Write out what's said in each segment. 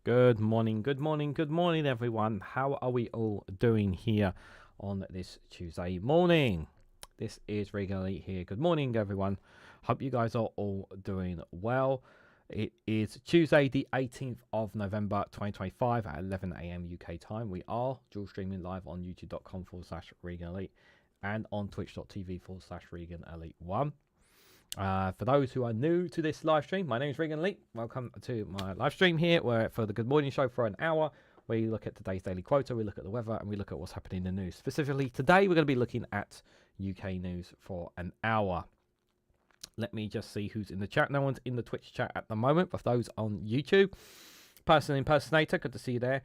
Good morning, good morning, good morning, everyone. How are we all doing here on this Tuesday morning? This is Reganelite here. Good morning, everyone. Hope you guys are all doing well. It is Tuesday, the 18th of November 2025 at 11 a.m. UK time. We are dual streaming live on youtube.com/Reganelite and on twitch.tv/Reganelite1. For those who are new to this live stream, my name is Reganelite. Welcome to my live stream here, where for the Good Morning Show for an hour, we look at today's daily quota, we look at the weather, and we look at what's happening in the news. Specifically, today we're going to be looking at UK news for an hour. Let me just see who's in the chat. No one's in the Twitch chat at the moment, but for those on YouTube, Person Impersonator, good to see you there.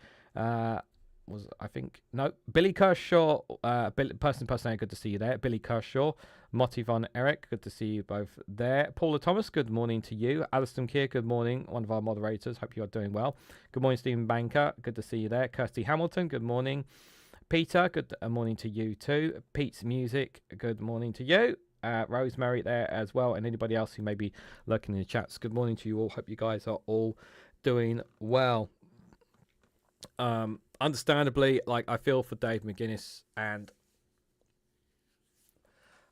Billy Kershaw, Person Impersonator, good to see you there. Billy Kershaw, Motti Von Eric, good to see you both there. Paula Thomas, good morning to you. Alison Keir, good morning, one of our moderators. Hope you are doing well. Good morning, Stephen Banker, good to see you there. Kirsty Hamilton, good morning. Peter, good morning to you too. Pete's Music, good morning to you. Rosemary there as well, and anybody else who may be lurking in the chats, good morning to you all. Hope you guys are all doing well. Understandably, like, I feel for Dave McGuinness, and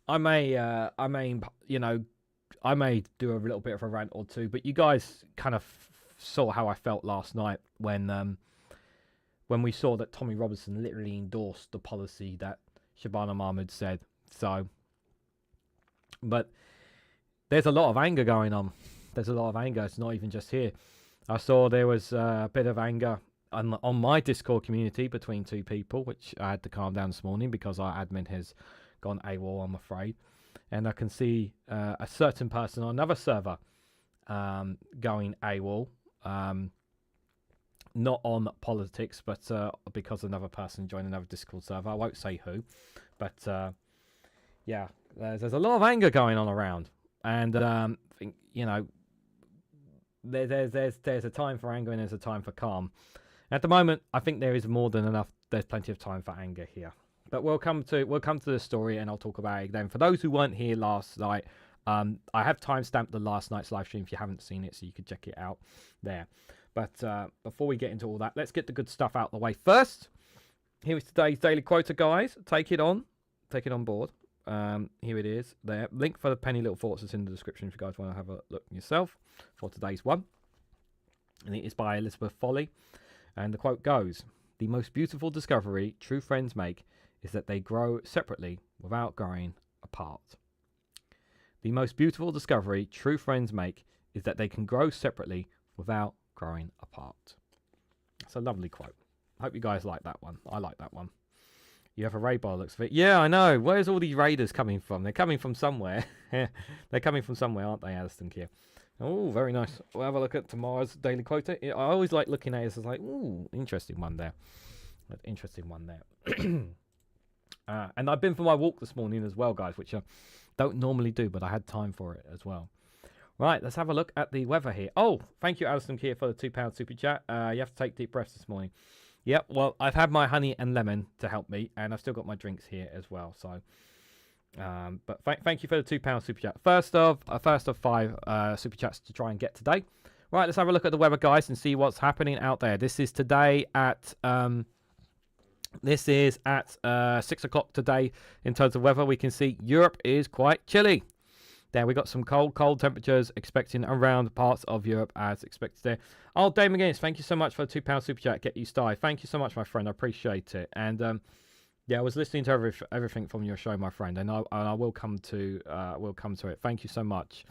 I may do a little bit of a rant or two, but you guys kind of saw how I felt last night when we saw that Tommy Robinson literally endorsed the policy that Shabana Mahmood said. So, but there's a lot of anger going on. There's a lot of anger. It's not even just here. I saw there was a bit of anger on my Discord community between two people, which I had to calm down this morning because our admin has gone AWOL, I'm afraid. And I can see a certain person on another server going AWOL, not on politics, but because another person joined another Discord server. I won't say who, but yeah, there's a lot of anger going on around, and I think, you know, there's a time for anger and there's a time for calm. At the moment, I think there is more than enough. There's plenty of time for anger here. But we'll come to the story, and I'll talk about it then. For those who weren't here last night, I have timestamped the last night's live stream if you haven't seen it, so you could check it out there. But before we get into all that, let's get the good stuff out of the way first. Here is today's daily quota, guys. Take it on board. Here it is. There. Link for the penny little thoughts is in the description if you guys want to have a look yourself for today's one. And it is by Elizabeth Foley. And the quote goes, "The most beautiful discovery true friends make is that they grow separately without growing apart." The most beautiful discovery true friends make is that they can grow separately without growing apart. It's a lovely quote. I hope you guys like that one. I like that one. You have a raid by the looks of it. Yeah, I know. Where's all these raiders coming from? They're coming from somewhere. They're coming from somewhere, aren't they, Alison Keir? Oh, very nice. We'll have a look at tomorrow's daily quota. I always like looking at it as like, ooh, interesting one there. Interesting one there. And I've been for my walk this morning as well, guys, which I don't normally do, but I had time for it as well. Right, let's have a look at the weather here. Oh, thank you, Alison Keir, for the £2 super chat. You have to take deep breaths this morning. Yep, well, I've had my honey and lemon to help me, and I've still got my drinks here as well. So, but thank you for the £2 super chat. First of 5 super chats to try and get today. Right, let's have a look at the weather, guys, and see what's happening out there. This is today at 6 o'clock today in terms of weather. We can see Europe is quite chilly. There, we got some cold temperatures expecting around parts of Europe as expected there. Oh, Dave McGuinness, thank you so much for the £2 super chat. Get you started. Thank you so much, my friend. I appreciate it. And yeah, I was listening to everything from your show, my friend, and I will come to it. Thank you so much.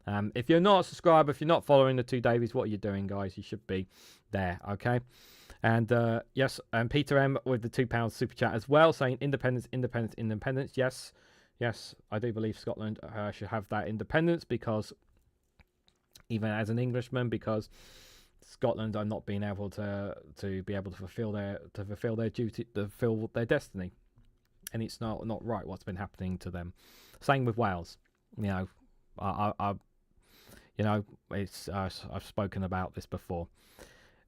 If you're not a subscriber, if you're not following the two Davies, what are you doing, guys? You should be there, okay? And yes, and Peter M with the £2 super chat as well, saying independence. Yes, I do believe Scotland should have that independence, because even as an Englishman, because Scotland are not being able to fulfill their duty, to fulfill their destiny, and it's not right what's been happening to them. Same with Wales. You know, I've spoken about this before.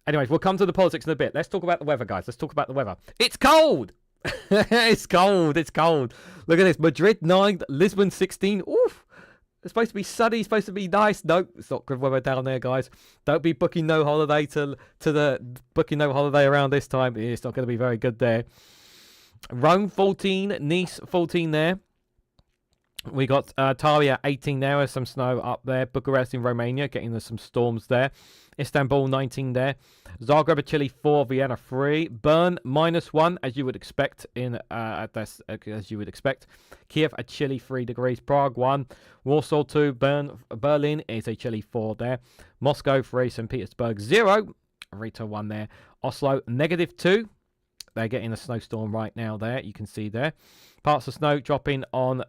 Anyways, we'll come to the politics in a bit. Let's talk about the weather, guys. Let's talk about the weather. It's cold. It's cold. Look at this. Madrid 9, Lisbon 16. Oof. It's supposed to be sunny, it's supposed to be nice. No, it's not good weather down there, guys. Don't be booking no holiday booking no holiday around this time. It's not going to be very good there. Rome 14, Nice 14 there. We got Talia 18 there with some snow up there. Bucharest in Romania getting some storms there. Istanbul 19 there. Zagreb, Chile 4, Vienna 3. Bern -1 as you would expect as you would expect. Kiev at Chile 3 degrees. Prague 1. Warsaw 2. Berlin is a chilly 4 there. Moscow 3. St. Petersburg 0. Riga 1 there. Oslo -2. They're getting a snowstorm right now there. You can see there. Parts of snow dropping on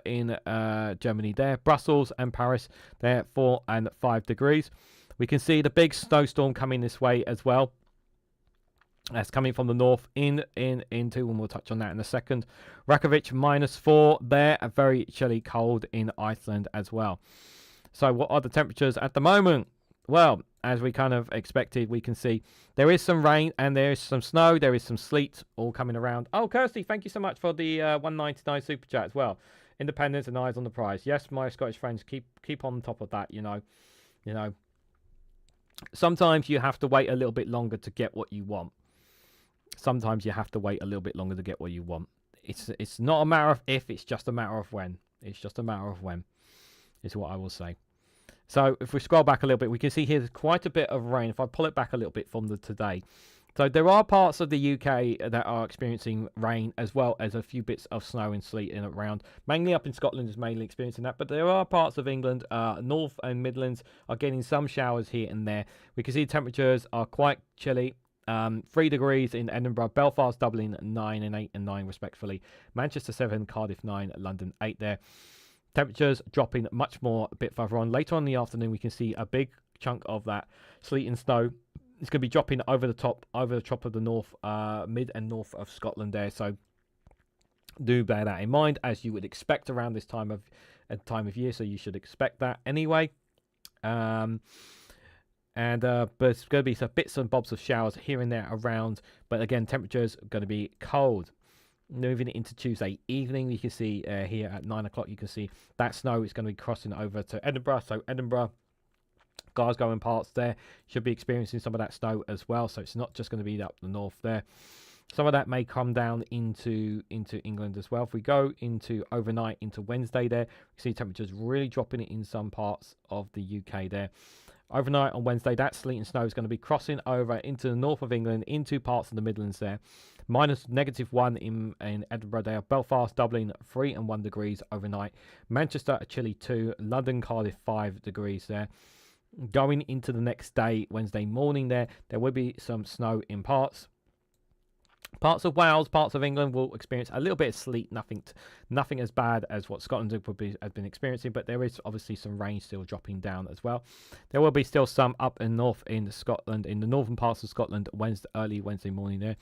in Germany there. Brussels and Paris there 4 and 5 degrees. We can see the big snowstorm coming this way as well. That's coming from the north into, and we'll touch on that in a second. Reykjavik -4 there. A very chilly cold in Iceland as well. So what are the temperatures at the moment? Well, as we kind of expected, we can see there is some rain and there is some snow. There is some sleet all coming around. Oh, Kirsty, thank you so much for the 199 super chat as well. Independence and eyes on the prize. Yes, my Scottish friends, keep on top of that. You know. Sometimes you have to wait a little bit longer to get what you want. Sometimes you have to wait a little bit longer to get what you want. It's not a matter of if, it's just a matter of when. It's just a matter of when, is what I will say. So if we scroll back a little bit, we can see here there's quite a bit of rain. If I pull it back a little bit from today. So there are parts of the UK that are experiencing rain as well as a few bits of snow and sleet in around. Mainly up in Scotland is mainly experiencing that. But there are parts of England, North and Midlands are getting some showers here and there. We can see temperatures are quite chilly. 3 degrees in Edinburgh, Belfast, Dublin 9 and 8 and 9 respectively. Manchester 7, Cardiff 9, London 8 there. Temperatures dropping much more a bit further on. Later on in the afternoon, we can see a big chunk of that sleet and snow. It's going to be dropping over the top of the north, mid and north of Scotland there. So do bear that in mind, as you would expect around this time of year. So you should expect that anyway. But it's going to be some bits and bobs of showers here and there around. But again, temperatures are going to be cold. Moving into Tuesday evening, you can see here at 9 o'clock, you can see that snow is going to be crossing over to Edinburgh. So Edinburgh, Glasgow and parts there should be experiencing some of that snow as well. So it's not just going to be up the north there. Some of that may come down into England as well. If we go into overnight into Wednesday there, we see temperatures really dropping in some parts of the UK there. Overnight on Wednesday, that sleet and snow is going to be crossing over into the north of England, into parts of the Midlands there. -1 in Edinburgh there. Belfast, Dublin 3 and 1 degrees overnight. Manchester, a chilly 2. London, Cardiff 5 degrees there. Going into the next day, Wednesday morning there will be some snow in parts. Parts of Wales, parts of England will experience a little bit of sleet, nothing as bad as what Scotland has been experiencing, but there is obviously some rain still dropping down as well. There will be still some up and north in Scotland, in the northern parts of Scotland, early Wednesday morning there.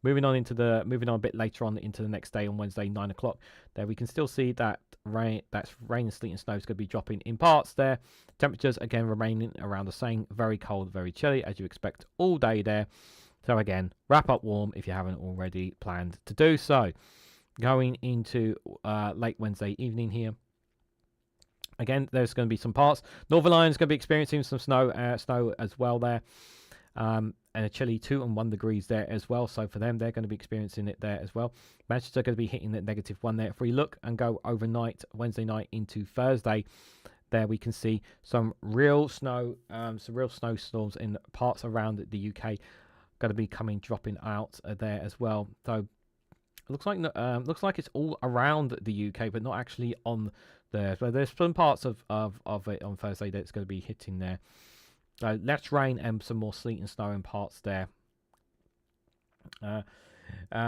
Moving on a bit later on into the next day on Wednesday, 9 o'clock. There we can still see that rain and sleet and snow is going to be dropping in parts there. Temperatures again remaining around the same, very cold, very chilly as you expect all day there. So again, wrap up warm if you haven't already planned to do so. Going into late Wednesday evening here. Again, there's going to be some parts. Northern Ireland is going to be experiencing some snow as well there. And a chilly 2 and 1 degrees there as well. So for them, they're going to be experiencing it there as well. Manchester are going to be hitting that -1 there. If we look and go overnight, Wednesday night into Thursday, there we can see some real snowstorms in parts around the UK. Going to be dropping out there as well. So it looks like it's all around the UK, but not actually on there. So there's some parts of it on Thursday that's going to be hitting there. So less rain and some more sleet and snow in parts there.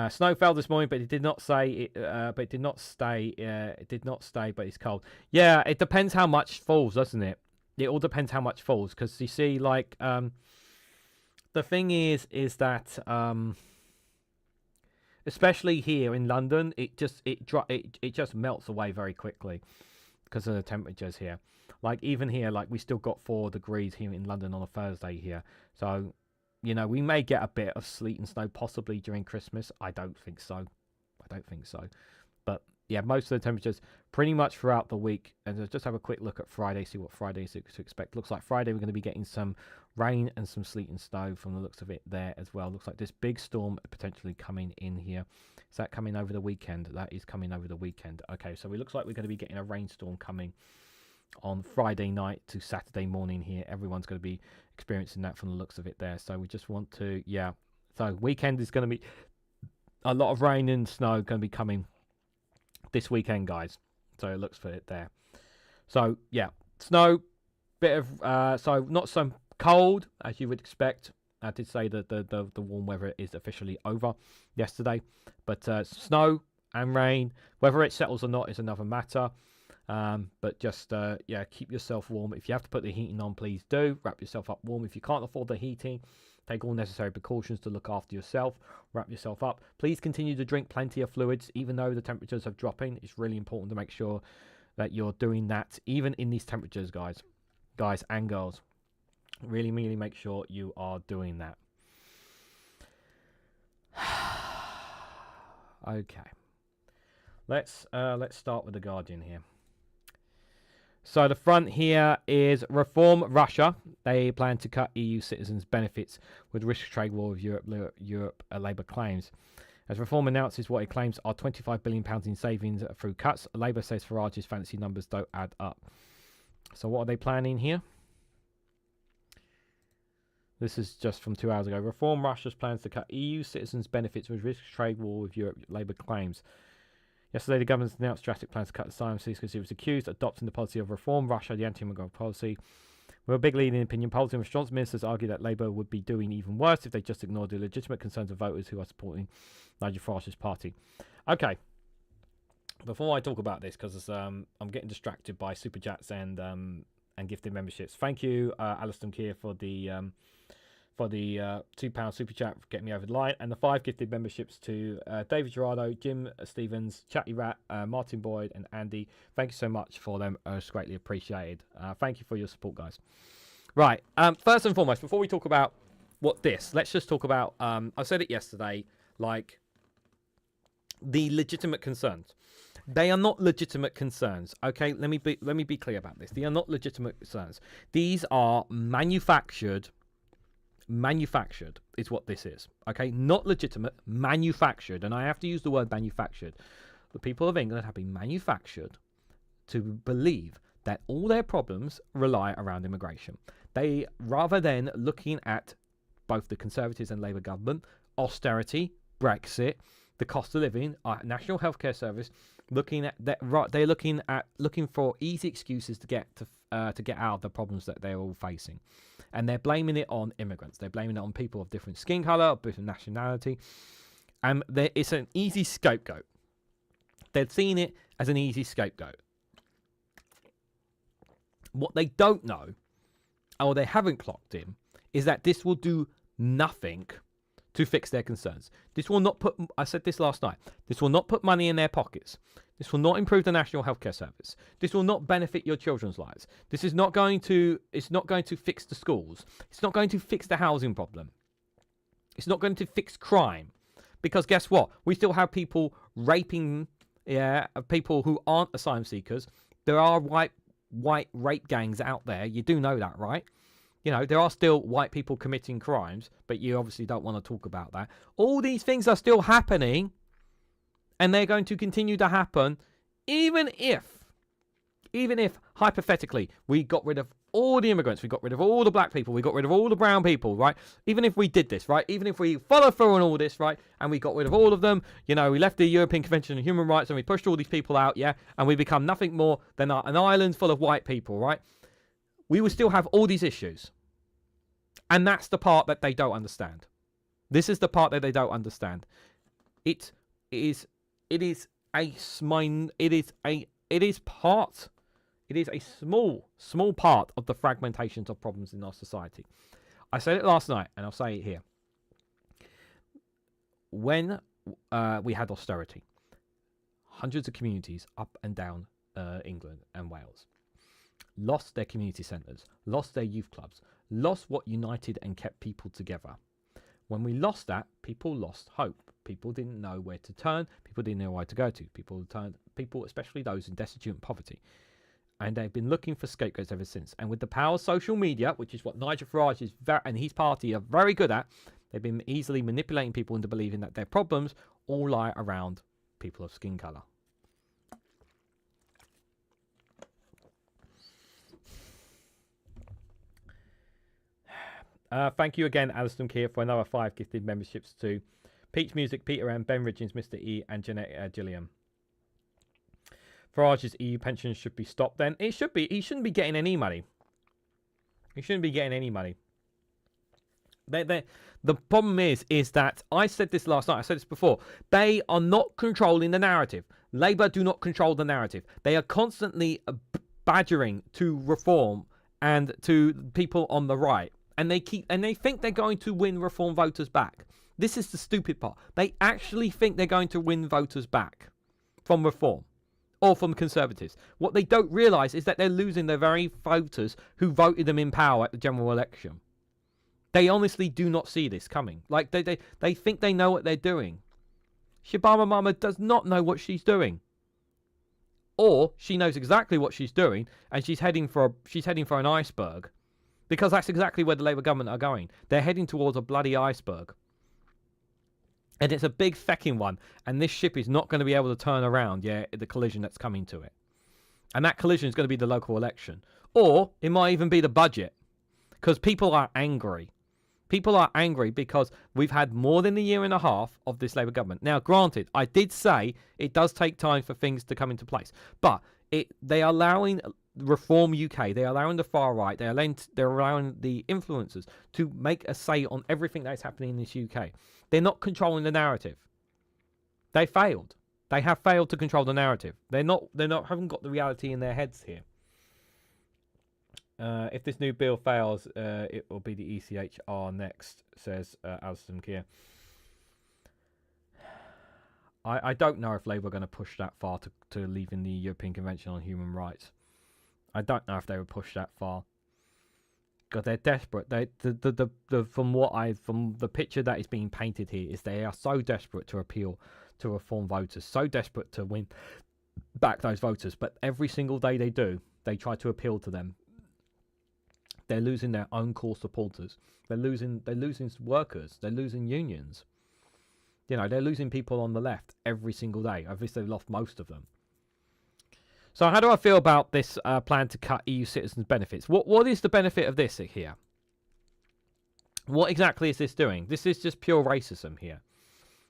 Snow fell this morning, but it did not say it. But it did not stay. It did not stay, but it's cold. Yeah, it depends how much falls, doesn't it? It all depends how much falls, because you see, like, the thing is that especially here in London, it just melts away very quickly because of the temperatures here. Like even here, like we still got 4 degrees here in London on a Thursday here. So, we may get a bit of sleet and snow possibly during Christmas. I don't think so. But yeah, most of the temperatures pretty much throughout the week. And let's just have a quick look at Friday, see what Friday is to expect. Looks like Friday we're going to be getting some rain and some sleet and snow from the looks of it there as well. Looks like this big storm potentially coming in here. Is that coming over the weekend? That is coming over the weekend. Okay, so it looks like we're going to be getting a rainstorm coming on Friday night to Saturday morning here. Everyone's going to be experiencing that from the looks of it there. So we just want to, yeah. So weekend is going to be a lot of rain and snow going to be coming this weekend, guys. So it looks for it there. So yeah, snow, bit of so not so cold as you would expect. I did say that the warm weather is officially over yesterday, but snow and rain, whether it settles or not is another matter. But just yeah, keep yourself warm. If you have to put the heating on, please do. Wrap yourself up warm. If you can't afford the heating, take all necessary precautions to look after yourself. Wrap yourself up. Please continue to drink plenty of fluids, even though the temperatures are dropping. It's really important to make sure that you're doing that, even in these temperatures, guys and girls. Really make sure you are doing that. Okay, let's start with the Guardian here. So the front here is Reform Russia. They plan to cut EU citizens' benefits with risk trade war with Europe Labour claims. As Reform announces what it claims are £25 billion in savings through cuts, Labour says Farage's fancy numbers don't add up. So what are they planning here? This is just from 2 hours ago. Reform Russia's plans to cut EU citizens' benefits with risk trade war with Europe Labour claims. Yesterday, the government announced drastic plans to cut asylum seekers because it was accused of adopting the policy of Reform Russia, the anti-immigrant policy. With a big lead in opinion polls, and response ministers argue that Labour would be doing even worse if they just ignored the legitimate concerns of voters who are supporting Nigel Farage's party. Okay, before I talk about this, because I'm getting distracted by super chats and gifted memberships. Thank you, Alistair Keir, for the £2 super chat for getting me over the line, and the 5 gifted memberships to David Gerardo, Jim Stevens, Chatty Rat, Martin Boyd, and Andy. Thank you so much for them. It's greatly appreciated. Thank you for your support, guys. Right. First and foremost, before we talk about let's just talk about. I said it yesterday. Like the legitimate concerns. They are not legitimate concerns. Okay. Let me be clear about this. They are not legitimate concerns. These are manufactured is what this is. Okay, not legitimate, manufactured, and I have to use the word manufactured. The people of England have been manufactured to believe that all their problems rely around immigration. They, rather than looking at both the Conservatives and Labour government, austerity, Brexit, the cost of living, our national healthcare service, looking at that, they're looking for easy excuses to get out of the problems that they're all facing. And they're blaming it on immigrants. They're blaming it on people of different skin colour, of different nationality. And it's an easy scapegoat. They're seeing it as an easy scapegoat. What they don't know, or they haven't clocked in, is that this will do nothing to fix their concerns. This will not put, I said this last night, this will not put money in their pockets. This will not improve the National Healthcare Service. This will not benefit your children's lives. This is not going to, it's not going to fix the schools. It's not going to fix the housing problem. It's not going to fix crime. Because guess what? We still have people raping, people who aren't asylum seekers. There are white rape gangs out there. You do know that, right? You know, there are still white people committing crimes, but you obviously don't want to talk about that. All these things are still happening, and they're going to continue to happen, even if, hypothetically, we got rid of all the immigrants, we got rid of all the black people, we got rid of all the brown people, right? Even if we did this, right? Even if we follow through on all this, right? And we got rid of all of them, you know, we left the European Convention on Human Rights and we pushed all these people out, yeah? And we become nothing more than an island full of white people, right? We will still have all these issues. And that's the part that they don't understand. This is the part that they don't understand. It is a small part of the fragmentations of problems in our society. I said it last night, and I'll say it here. When we had austerity, hundreds of communities up and down England and Wales lost their community centres, lost their youth clubs, lost what united and kept people together. When we lost that, people lost hope. People didn't know where to turn. People didn't know where to go to. People, especially those in destitute and poverty. And they've been looking for scapegoats ever since. And with the power of social media, which is what Nigel Farage and his party are very good at, they've been easily manipulating people into believing that their problems all lie around people of skin colour. Thank you again, Alison Keir, for another 5 gifted memberships to Peach Music, Peter M, Ben Ridgens, Mr. E, and Jeanette Gilliam. Farage's EU pension should be stopped then. It should be. He shouldn't be getting any money. He shouldn't be getting any money. The problem is that I said this last night. I said this before. They are not controlling the narrative. Labour do not control the narrative. They are constantly badgering to reform and to people on the right. And they think they're going to win reform voters back. This is the stupid part. They actually think they're going to win voters back from reform or from Conservatives. What they don't realise is that they're losing their very voters who voted them in power at the general election. They honestly do not see this coming. Like they think they know what they're doing. Shabama Mama does not know what she's doing. Or she knows exactly what she's doing and she's heading for an iceberg. Because that's exactly where the Labour government are going. They're heading towards a bloody iceberg. And it's a big fecking one. And this ship is not going to be able to turn around, the collision that's coming to it. And that collision is going to be the local election. Or it might even be the budget. Because people are angry. People are angry because we've had more than a year and a half of this Labour government. Now, granted, I did say it does take time for things to come into place. But they are allowing Reform UK, they're allowing the far right, they're allowing the influencers to make a say on everything that's happening in this UK. They're not controlling the narrative. They failed. They have failed to control the narrative. Haven't got the reality in their heads here. If this new bill fails, it will be the ECHR next, says Alison Keir. I don't know if Labour are going to push that far to leaving the European Convention on Human Rights. I don't know if they would push that far. God, they're desperate. From the picture that is being painted here is they are so desperate to appeal to reform voters, so desperate to win back those voters. But every single day they do, they try to appeal to them. They're losing their own core supporters. They're losing workers. They're losing unions. They're losing people on the left every single day. Obviously, they've lost most of them. So how do I feel about this plan to cut EU citizens' benefits? What is the benefit of this here? What exactly is this doing? This is just pure racism here.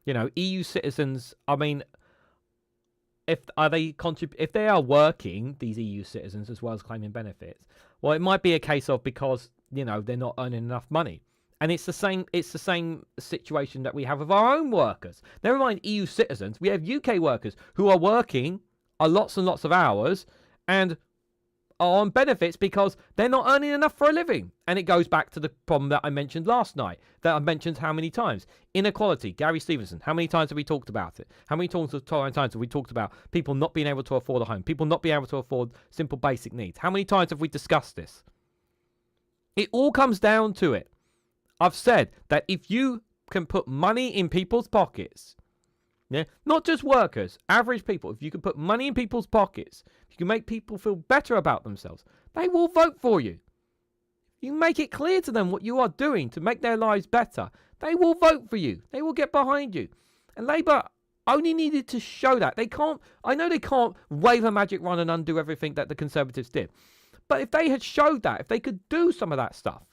EU citizens, I mean, if they are working, these EU citizens, as well as claiming benefits, well, it might be a case of because, they're not earning enough money. And it's the same situation that we have with our own workers. Never mind EU citizens, we have UK workers who are working lots and lots of hours and are on benefits because they're not earning enough for a living. And it goes back to the problem that I mentioned last night, that I mentioned how many times. Inequality, Gary Stevenson, how many times have we talked about it? How many times have we talked about people not being able to afford a home, people not being able to afford simple basic needs? How many times have we discussed this? It all comes down to it. I've said that if you can put money in people's pockets, not just workers, average people, if you can put money in people's pockets, if you can make people feel better about themselves, they will vote for you. You make it clear to them what you are doing to make their lives better, they will vote for you. They will get behind you. And Labour only needed to show that. I know they can't wave a magic wand and undo everything that the Conservatives did. But if they had showed that, if they could do some of that stuff,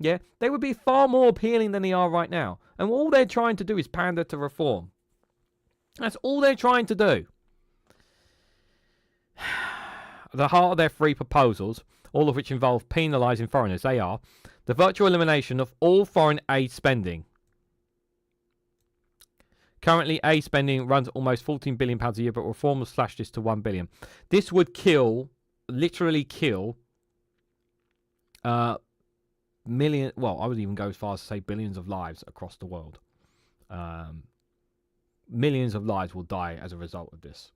they would be far more appealing than they are right now. And all they're trying to do is pander to reform. That's all they're trying to do. The heart of their three proposals, all of which involve penalising foreigners, they are the virtual elimination of all foreign aid spending. Currently, aid spending runs almost £14 billion a year, but reform will slash this to £1 billion. This would literally kill I would even go as far as to say billions of lives across the world. Millions of lives will die as a result of this.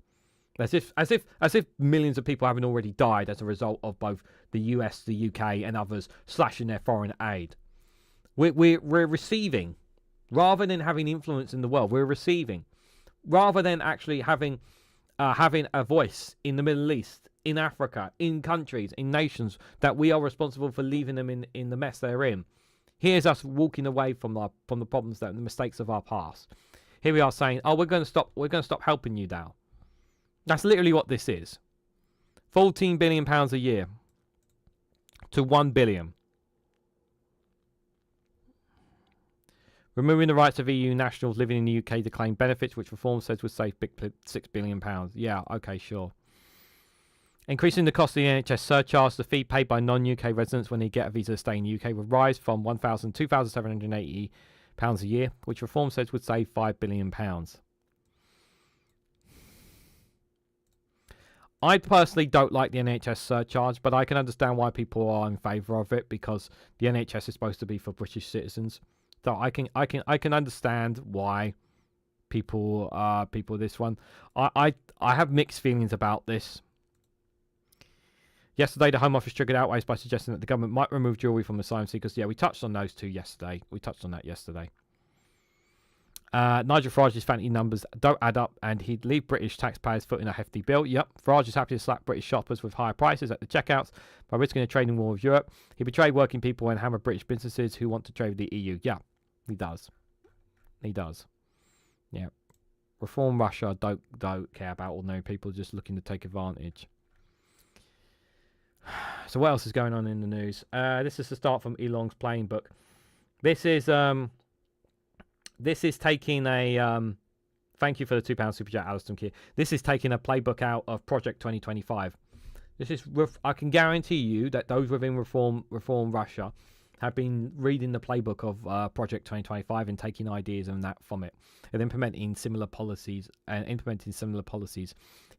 As if millions of people haven't already died as a result of both the US, the UK, and others slashing their foreign aid. We're receiving Rather than having influence in the world, we're receiving. Rather than actually having a voice in the Middle East, in Africa, in countries, in nations that we are responsible for leaving them in the mess they're in. Here's us walking away from the problems the mistakes of our past. Here we are saying, "Oh, we're going to stop helping you now." That's literally what this is. £14 billion a year to 1 billion. Removing the rights of EU nationals living in the UK to claim benefits, which Reform says would save £6 billion. Yeah, okay, sure. Increasing the cost of the NHS surcharge, the fee paid by non-UK residents when they get a visa to stay in the UK would rise from £2,780 a year, which Reform says would save £5 billion. I personally don't like the NHS surcharge, but I can understand why people are in favour of it, because the NHS is supposed to be for British citizens. So I can understand why people this one. I have mixed feelings about this. Yesterday, the Home Office triggered outrage by suggesting that the government might remove jewellery from asylum seekers. Yeah, we touched on those two yesterday. Nigel Farage's fancy numbers don't add up, and he'd leave British taxpayers footing a hefty bill. Yep, Farage is happy to slap British shoppers with higher prices at the checkouts by risking a trading war with Europe. He betrayed working people and hammered British businesses who want to trade with the EU. Yeah, he does. Yeah. Reform Russia don't care about ordinary people just looking to take advantage. So what else is going on in the news? This is the start from Elon's playing book. This is taking a thank you for the £2 super chat, Alison Keir. This is taking a playbook out of Project 2025. This is I can guarantee you that those within Reform Russia have been reading the playbook of Project 2025 and taking ideas and that from it and implementing similar policies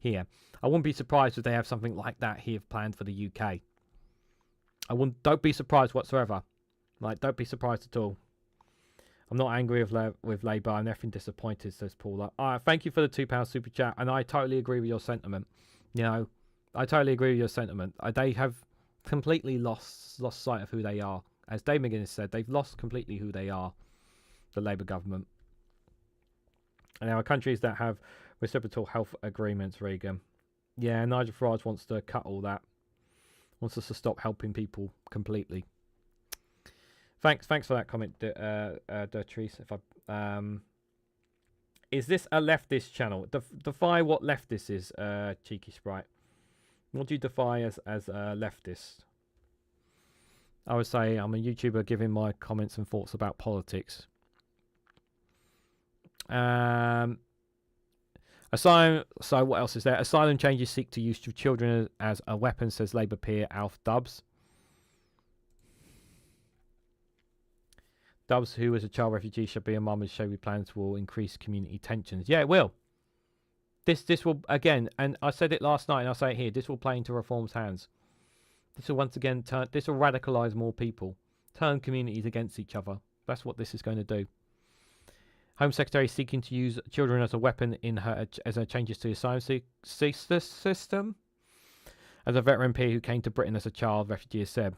here. I wouldn't be surprised if they have something like that here planned for the UK. Don't be surprised whatsoever. Don't be surprised at all. I'm not angry with Labour. I'm nothing disappointed, says Paula. Thank you for the £2 super chat, and I totally agree with your sentiment. I totally agree with your sentiment. They have completely lost sight of who they are. As Dave McGuinness said, they've lost completely who they are, the Labour government. And there are countries that have reciprocal health agreements, Regan. Yeah, Nigel Farage wants to cut all that. Wants us to stop helping people completely. Thanks for that comment, Dertrice. Is this a leftist channel? Defy what leftist is, Cheeky Sprite. What do you defy as a leftist? I would say I'm a YouTuber giving my comments and thoughts about politics. Asylum. So what else is there? Asylum changes seek to use children as a weapon, says Labour peer Alf Dubs. Dubs, who as a child refugee shall be a mum, and Shelby plans will increase community tensions. Yeah, it will. This will again, and I said it last night, and I'll say it here. This will play into Reform's hands. This will once again this will radicalise more people, turn communities against each other. That's what this is going to do. Home Secretary seeking to use children as a weapon in her changes to the asylum system. As a veteran peer who came to Britain as a child refugee has said,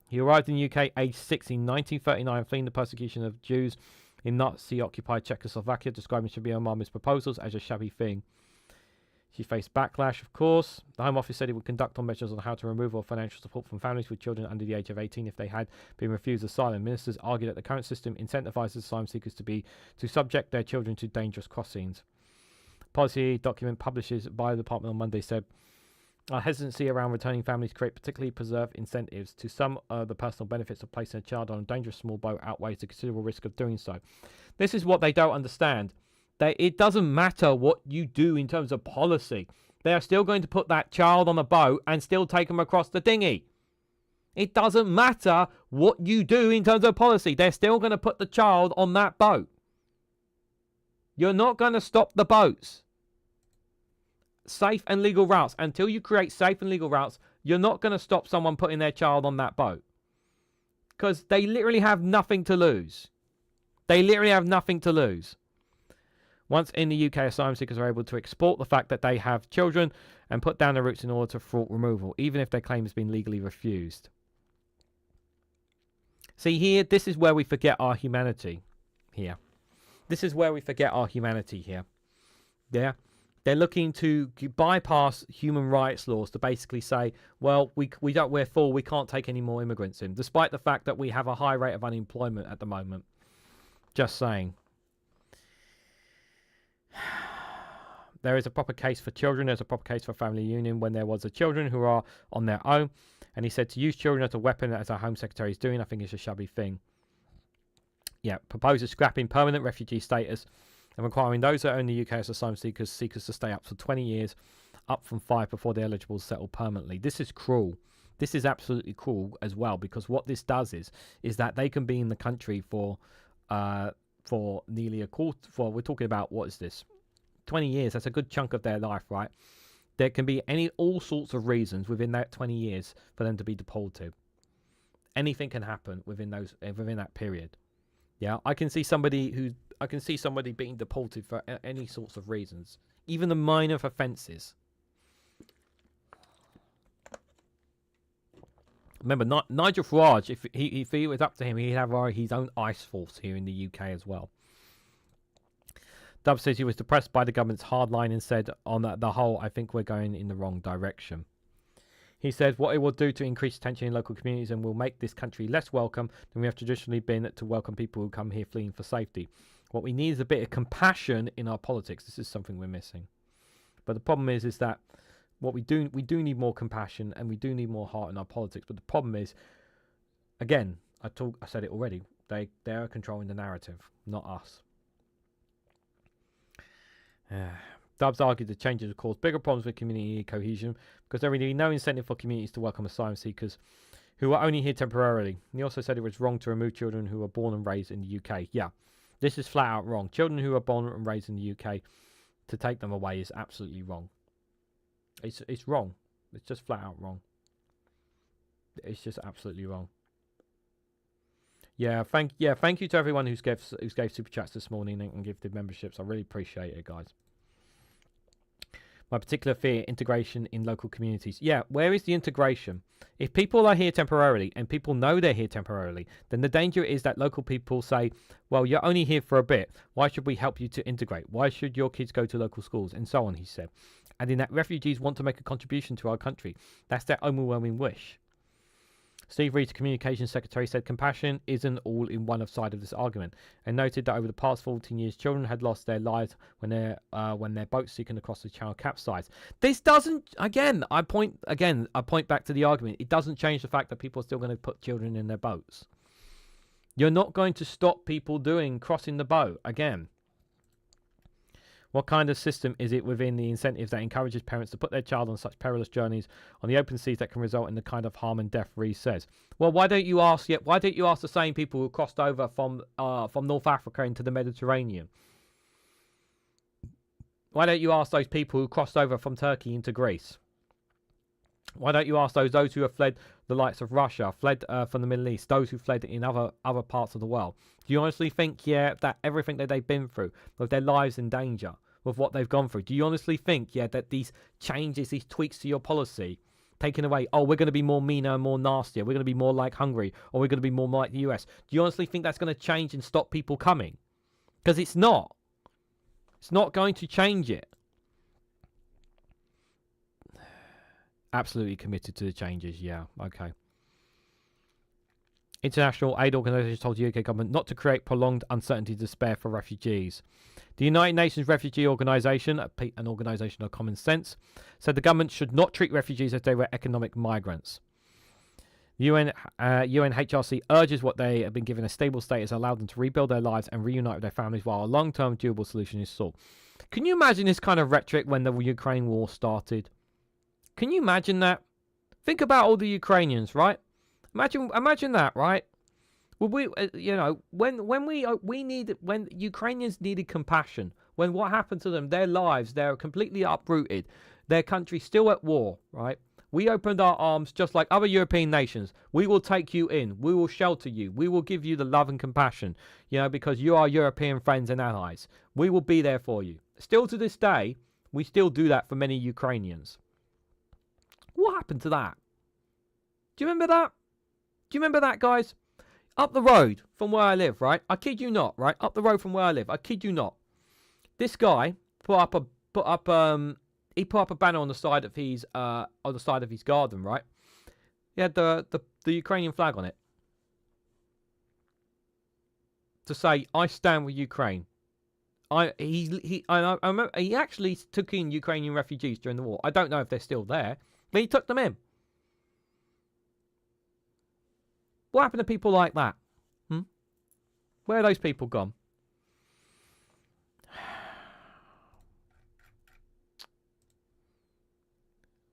he arrived in the UK aged 6 in 1939, fleeing the persecution of Jews in Nazi-occupied Czechoslovakia, describing Shabir Mahmoud's proposals as a shabby thing. She faced backlash, of course. The Home Office said it would conduct on measures on how to remove all financial support from families with children under the age of 18 if they had been refused asylum. Ministers argued that the current system incentivises asylum seekers to subject their children to dangerous crossings. Policy document published by the department on Monday said, our hesitancy around returning families create particularly preserved incentives. To some, the personal benefits of placing a child on a dangerous small boat outweighs the considerable risk of doing so. This is what they don't understand. It doesn't matter what you do in terms of policy. They are still going to put that child on a boat and still take them across the dinghy. It doesn't matter what you do in terms of policy. They're still going to put the child on that boat. You're not going to stop the boats. Safe and legal routes. Until you create safe and legal routes, you're not going to stop someone putting their child on that boat. Because they literally have nothing to lose. They literally have nothing to lose. Once in the UK, asylum seekers are able to export the fact that they have children and put down their roots in order to thwart removal, even if their claim has been legally refused. See here, this is where we forget our humanity here. This is where we forget our humanity here. Yeah. They're looking to bypass human rights laws to basically say, well, we're full, we can't take any more immigrants in, despite the fact that we have a high rate of unemployment at the moment. Just saying. There is a proper case for children. There's a proper case for family union when there was a children who are on their own. And he said to use children as a weapon, as our Home Secretary is doing, I think it's a shabby thing. Yeah, proposes scrapping permanent refugee status and requiring those that own the UK as asylum seekers to stay up for 20 years, up from 5 before they're eligible to settle permanently. This is cruel. This is absolutely cruel as well, because what this does is that they can be in the country for nearly a quarter. We're talking about, what is this? 20 years. That's a good chunk of their life, right? There can be all sorts of reasons within that 20 years for them to be deported. Anything can happen within that period. Yeah, I can see somebody being deported for any sorts of reasons, even the minor offences. Remember, Nigel Farage, if it was up to him, he'd have his own ICE force here in the UK as well. Dove says he was depressed by the government's hard line and said, on the whole, I think we're going in the wrong direction. He said what it will do to increase tension in local communities and will make this country less welcome than we have traditionally been to welcome people who come here fleeing for safety. What we need is a bit of compassion in our politics. This is something we're missing. But the problem is that what we do need more compassion and we do need more heart in our politics. But the problem is, again, I said it already, they are controlling the narrative, not us. Dubs argued the changes would cause bigger problems with community cohesion because there would be no incentive for communities to welcome asylum seekers who are only here temporarily. He also said it was wrong to remove children who are born and raised in the UK. Yeah, this is flat out wrong. Children who are born and raised in the UK, to take them away is absolutely wrong. It's wrong. It's just flat out wrong. It's just absolutely wrong. Yeah, thank you to everyone who's gave super chats this morning and gifted memberships. I really appreciate it, guys. My particular fear, integration in local communities. Yeah, where is the integration? If people are here temporarily and people know they're here temporarily, then the danger is that local people say, well, you're only here for a bit. Why should we help you to integrate? Why should your kids go to local schools? And so on, he said. And in that refugees want to make a contribution to our country. That's their overwhelming wish. Steve Reed, Communications Secretary, said compassion isn't all in one side of this argument, and noted that over the past 14 years, children had lost their lives when their boats seeking across the channel capsized. This doesn't. I point back to the argument. It doesn't change the fact that people are still going to put children in their boats. You're not going to stop people crossing the boat again. What kind of system is it within the incentives that encourages parents to put their child on such perilous journeys on the open seas that can result in the kind of harm and death Rees says? Well, why don't you ask the same people who crossed over from North Africa into the Mediterranean? Why don't you ask those people who crossed over from Turkey into Greece? Why don't you ask those who have fled the likes of Russia, fled from the Middle East, those who fled in other parts of the world? Do you honestly think, that everything that they've been through, with their lives in danger, with what they've gone through, do you honestly think, that these changes, these tweaks to your policy, taken away, we're going to be more meaner and more nastier, we're going to be more like Hungary, or we're going to be more like the US? Do you honestly think that's going to change and stop people coming? Because it's not. It's not going to change it. Absolutely committed to the changes, yeah, okay. International aid organisations told the UK government not to create prolonged uncertainty and despair for refugees. The United Nations Refugee Organisation, an organisation of common sense, said the government should not treat refugees as they were economic migrants. The UNHRC urges what they have been given a stable status allow them to rebuild their lives and reunite with their families while a long-term durable solution is sought. Can you imagine this kind of rhetoric when the Ukraine war started? Can you imagine that? Think about all the Ukrainians, right? Imagine that, right? Well, when Ukrainians needed compassion, when what happened to them, their lives, they're completely uprooted, their country's still at war, right? We opened our arms just like other European nations. We will take you in. We will shelter you. We will give you the love and compassion, because you are European friends and allies. We will be there for you. Still to this day, we still do that for many Ukrainians. What happened to that? Do you remember that? Do you remember that, guys? Up the road from where I live, right? I kid you not, right? Up the road from where I live, I kid you not. This guy put up a banner on the side of his garden, right? He had the Ukrainian flag on it to say, "I stand with Ukraine." I remember he actually took in Ukrainian refugees during the war. I don't know if they're still there, but he took them in. What happened to people like that? Where are those people gone?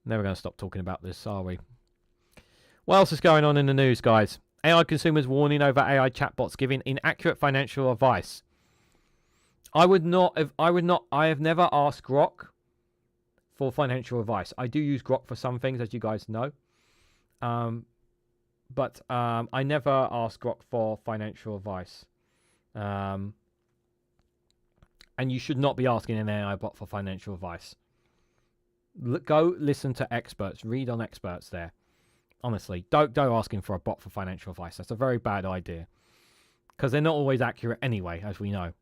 Never going to stop talking about this, are we? What else is going on in the news, guys? AI consumers warning over AI chatbots giving inaccurate financial advice. I have never asked Grok for financial advice. I do use Grok for some things, as you guys know. But I never ask Grok for financial advice. And you should not be asking an AI bot for financial advice. Go listen to experts. Read on experts there. Honestly, don't ask him for a bot for financial advice. That's a very bad idea. Because they're not always accurate anyway, as we know.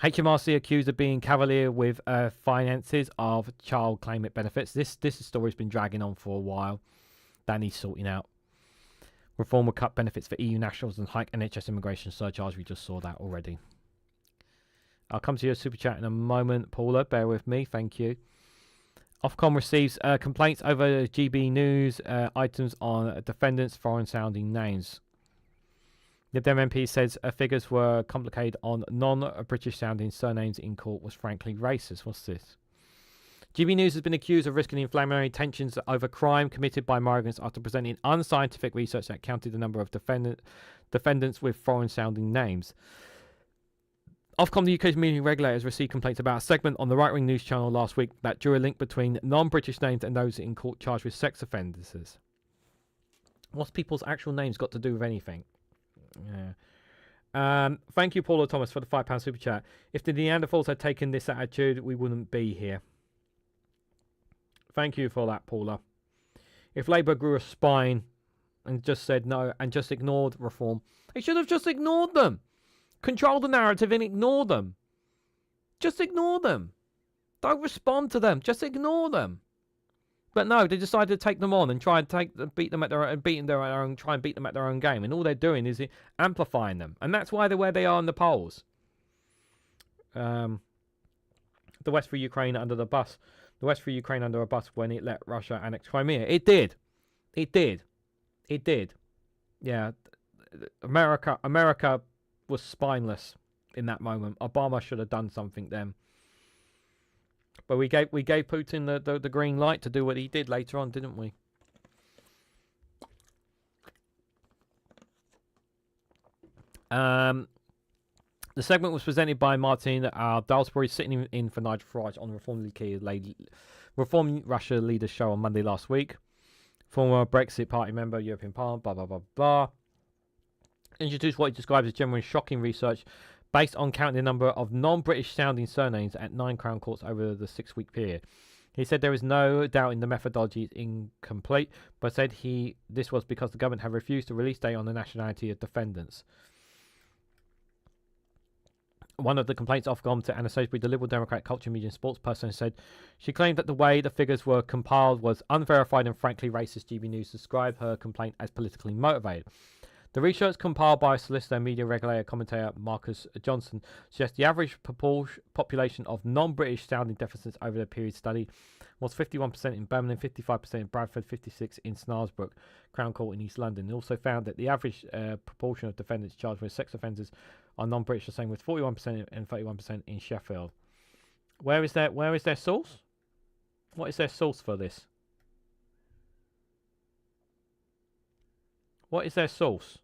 HMRC accused of being cavalier with finances of child claimant benefits. This story's been dragging on for a while. That needs sorting out. Reform will cut benefits for EU nationals and hike NHS immigration surcharge. We just saw that already. I'll come to your super chat in a moment, Paula. Bear with me. Thank you. Ofcom receives complaints over GB News items on defendants' foreign-sounding names. The Dem MP says figures were complicated on non-British sounding surnames in court was frankly racist. What's this? GB News has been accused of risking inflammatory tensions over crime committed by migrants after presenting unscientific research that counted the number of defendants with foreign-sounding names. Ofcom, the UK's media regulator, has received complaints about a segment on the right-wing news channel last week that drew a link between non-British names and those in court charged with sex offences. What's people's actual names got to do with anything? Yeah. Thank you, Paula Thomas, for the £5 super chat. If the Neanderthals had taken this attitude, we wouldn't be here. Thank you for that, Paula. If Labour grew a spine and just said no and just ignored reform, they should have just ignored them. Control the narrative and ignore them. Just ignore them. Don't respond to them. Just ignore them. But no, they decided to take them on and try and beat them at their own game. And all they're doing is amplifying them. And that's why they're where they are in the polls. The West threw Ukraine under the bus. The West threw Ukraine under a bus when it let Russia annex Crimea. It did. It did. It did. Yeah. America was spineless in that moment. Obama should have done something then. But we gave Putin the green light to do what he did later on, didn't we? The segment was presented by Martin Dalsbury, sitting in for Nigel Farage on the Reform Russia Leaders show on Monday last week. Former Brexit Party member, European Parliament, blah, blah, blah, blah. Introduced what he describes as genuinely shocking research based on counting the number of non-British sounding surnames at 9 Crown Courts over the 6-week period. He said there is no doubt in the methodology is incomplete, but said this was because the government had refused to release data on the nationality of defendants. One of the complaints Ofcom to Anna Sainsbury, the Liberal Democrat culture, media and sports person, said she claimed that the way the figures were compiled was unverified and frankly racist. GB News described her complaint as politically motivated. The research compiled by solicitor and media regulator commentator Marcus Johnson suggests the average population of non-British sounding deficits over the period study was 51% in Birmingham, 55% in Bradford, 56% in Snaresbrook, Crown Court in East London. It also found that the average proportion of defendants charged with sex offences are non-British, the same with 41% and 31% in Sheffield. Where is their source? What is their source for this? What is their source?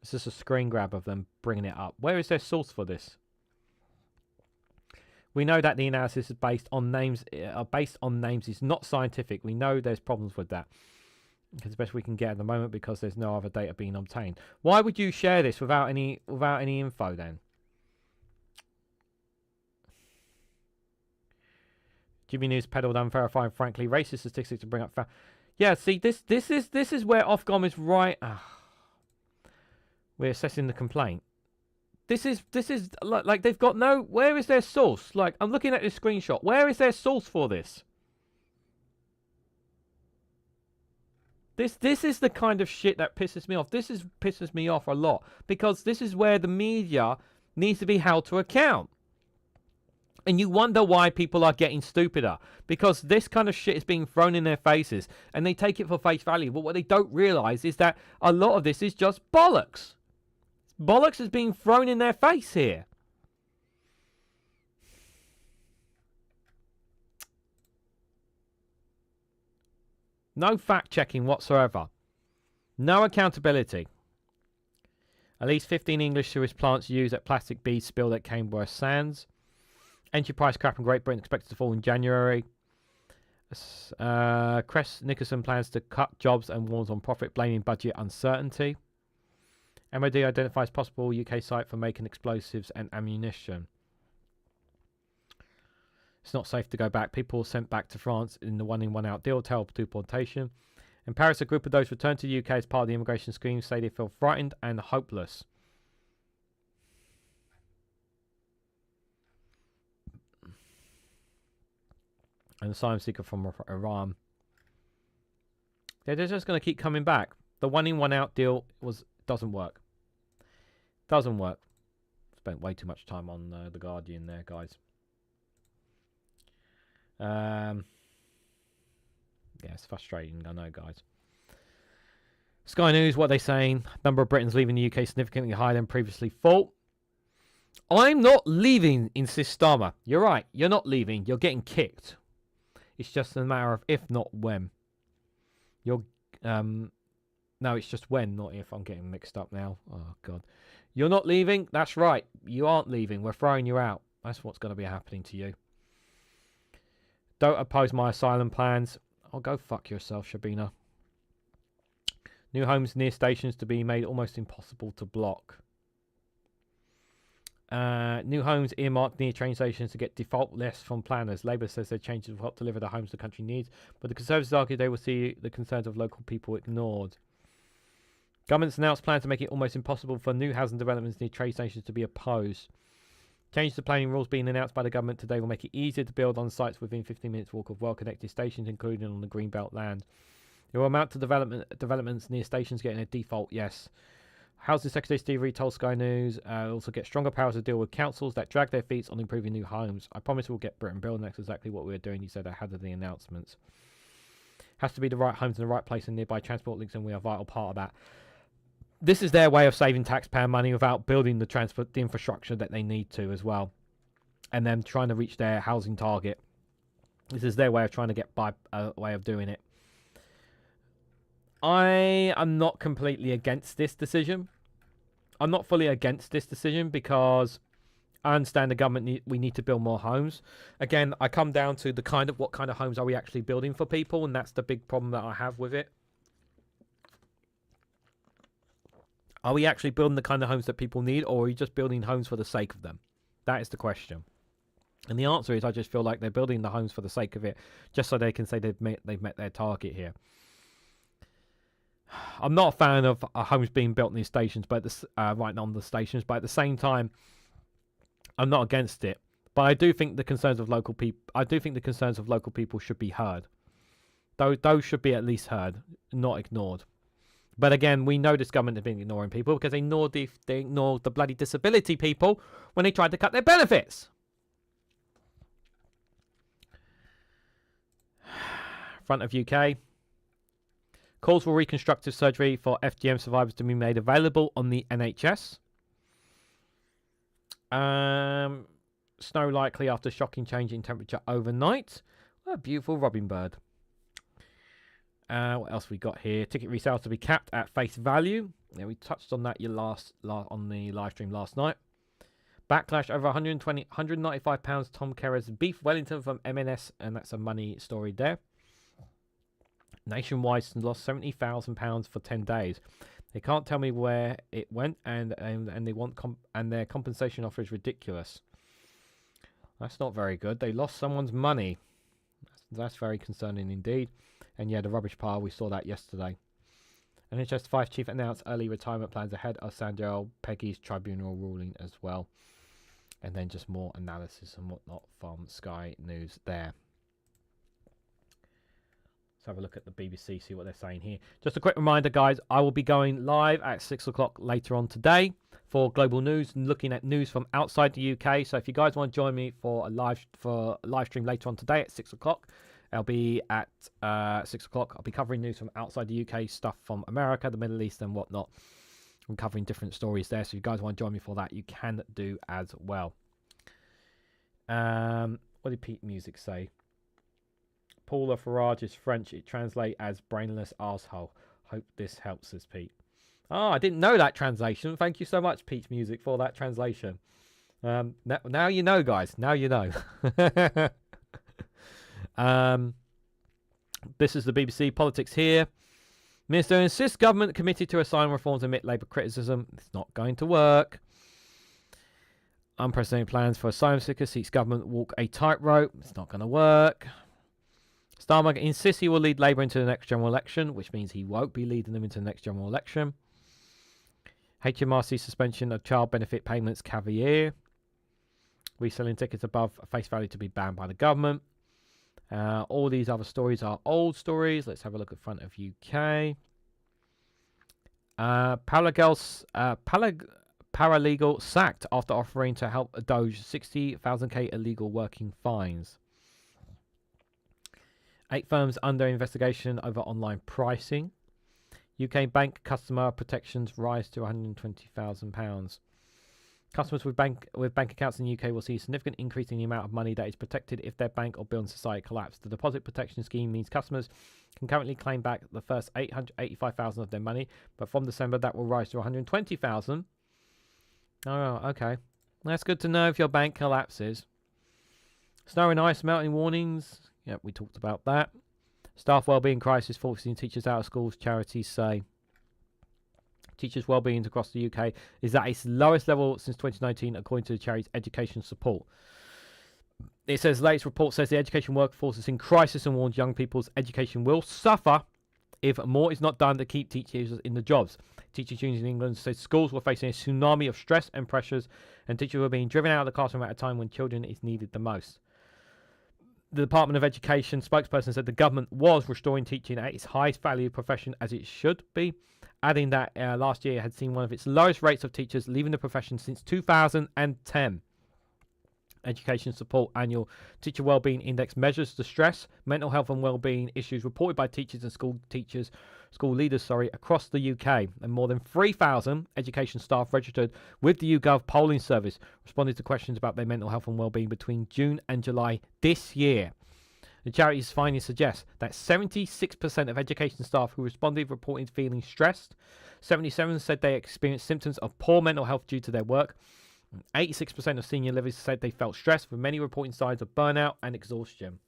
It's just a screen grab of them bringing it up. Where is their source for this? We know that the analysis is based on names. Is not scientific. We know there's problems with that. It's the best we can get at the moment because there's no other data being obtained. Why would you share this without any info then? GB News peddled unverified, frankly racist statistics to bring up. Yeah, see, this is where Ofcom is right. We're assessing the complaint. This is like they've got no. Where is their source? Like, I'm looking at this screenshot. Where is their source for this? This is the kind of shit that pisses me off. Pisses me off a lot because this is where the media needs to be held to account. And you wonder why people are getting stupider because this kind of shit is being thrown in their faces and they take it for face value. But what they don't realize is that a lot of this is just bollocks. Bollocks is being thrown in their face here. No fact-checking whatsoever. No accountability. At least 15 English sewage plants used at plastic beads spilled at Cambridge Sands. Entry price cap in Great Britain expected to fall in January. Crest Nicholson plans to cut jobs and warns on profit, blaming budget uncertainty. MOD identifies possible UK site for making explosives and ammunition. It's not safe to go back. People sent back to France in the one-in, one-out deal tell deportation. In Paris, a group of those returned to the UK as part of the immigration scheme say they feel frightened and hopeless. And asylum seeker from Iran. They're just going to keep coming back. The one-in, one-out deal doesn't work. Doesn't work. Spent way too much time on The Guardian there, guys. Yeah, it's frustrating, I know, guys. Sky News, what are they saying? Number of Britons leaving the UK significantly higher than previously thought. I'm not leaving, insists Starmer. You're right, you're not leaving, you're getting kicked. It's just a matter of if, not when. No, it's just when, not if. I'm getting mixed up now. Oh, God. You're not leaving? That's right. You aren't leaving. We're throwing you out. That's what's going to be happening to you. Don't oppose my asylum plans. Oh, go fuck yourself, Shabina. New homes near stations to be made almost impossible to block. New homes earmarked near train stations to get default lists from planners. Labour says their changes will help deliver the homes the country needs, but the Conservatives argue they will see the concerns of local people ignored. Government's announced plans to make it almost impossible for new housing developments near train stations to be opposed. Changes to planning rules being announced by the government today will make it easier to build on sites within 15 minutes walk of well-connected stations, including on the Greenbelt land. It will amount to developments near stations getting a default yes. Housing Secretary Steve Reed told Sky News also get stronger powers to deal with councils that drag their feet on improving new homes. I promise we'll get Britain built, and that's exactly what we're doing, he said ahead of the announcements. Has to be the right homes in the right place and nearby transport links, and we are a vital part of that. This is their way of saving taxpayer money without building the infrastructure that they need to as well. And them trying to reach their housing target. This is their way of trying to get by a way of doing it. I am not completely against this decision. I'm not fully against this decision because I understand the government we need to build more homes. Again, I come down to what kind of homes are we actually building for people, and that's the big problem that I have with it. Are we actually building the kind of homes that people need, or are we just building homes for the sake of them? That is the question. And the answer is I just feel like they're building the homes for the sake of it, just so they can say they've met their target here. I'm not a fan of homes being built near stations, but right on the stations. But at the same time, I'm not against it. But I do think the concerns of local people. I do think the concerns of local people should be heard. Those should be at least heard, not ignored. But again, we know this government has been ignoring people because they ignored the bloody disability people when they tried to cut their benefits. Front of UK. Calls for reconstructive surgery for FGM survivors to be made available on the NHS. Snow likely after shocking change in temperature overnight. What a beautiful robin bird. What else we got here? Ticket resales to be capped at face value. Yeah, we touched on that on the live stream last night. Backlash over £195. Tom Kerr's beef Wellington from M&S, and that's a money story there. Nationwide lost £70,000 for 10 days. They can't tell me where it went, and they want and their compensation offer is ridiculous. That's not very good. They lost someone's money. That's very concerning indeed. And yeah, the rubbish pile, we saw that yesterday. NHS 5 chief announced early retirement plans ahead of Sandra Peggy's tribunal ruling as well. And then just more analysis and whatnot from Sky News there. Let's have a look at the BBC, see what they're saying here. Just a quick reminder, guys, I will be going live at 6 o'clock later on today for Global News and looking at news from outside the UK. So if you guys want to join me for a live stream later on today at 6 o'clock, I'll be at 6 o'clock. I'll be covering news from outside the UK, stuff from America, the Middle East and whatnot. I'm covering different stories there. So if you guys want to join me for that, you can do as well. What did Pete Music say? Paula Farage is French. It translates as brainless arsehole. Hope this helps us, Pete. Oh, I didn't know that translation. Thank you so much, Pete Music, for that translation. Now you know, guys. Now you know. This is the BBC Politics here. Minister insists government committed to asylum reforms amid Labour criticism. It's not going to work. Unprecedented plans for asylum seekers seeks government walk a tightrope. It's not going to work. Starmer insists he will lead Labour into the next general election, which means he won't be leading them into the next general election. HMRC suspension of child benefit payments caviar. Reselling tickets above face value to be banned by the government. All these other stories are old stories. Let's have a look at front of UK. Paralegal sacked after offering to help Doge 60,000k illegal working fines. 8 firms under investigation over online pricing. UK bank customer protections rise to £120,000. Customers with bank accounts in the UK will see a significant increase in the amount of money that is protected if their bank or building society collapse. The deposit protection scheme means customers can currently claim back the first £885,000 of their money, but from December that will rise to £120,000. Oh, okay. That's good to know if your bank collapses. Snow and ice melting warnings. Yep, we talked about that. Staff wellbeing crisis forcing teachers out of schools, charities say. Teachers' wellbeing across the UK is at its lowest level since 2019, according to the charity's education support. It says latest report says the education workforce is in crisis and warns young people's education will suffer if more is not done to keep teachers in the jobs. Teachers' unions in England said schools were facing a tsunami of stress and pressures, and teachers were being driven out of the classroom at a time when children is needed the most. The Department of Education spokesperson said the government was restoring teaching at its highest value profession as it should be, adding that last year had seen one of its lowest rates of teachers leaving the profession since 2010. Education Support Annual Teacher Wellbeing Index measures the stress, mental health and wellbeing issues reported by teachers and school leaders across the UK, and more than 3,000 education staff registered with the YouGov polling service responded to questions about their mental health and wellbeing between June and July this year. The charity's findings suggest that 76% of education staff who responded reported feeling stressed. 77% said they experienced symptoms of poor mental health due to their work. 86% of senior leavers said they felt stressed, with many reporting signs of burnout and exhaustion.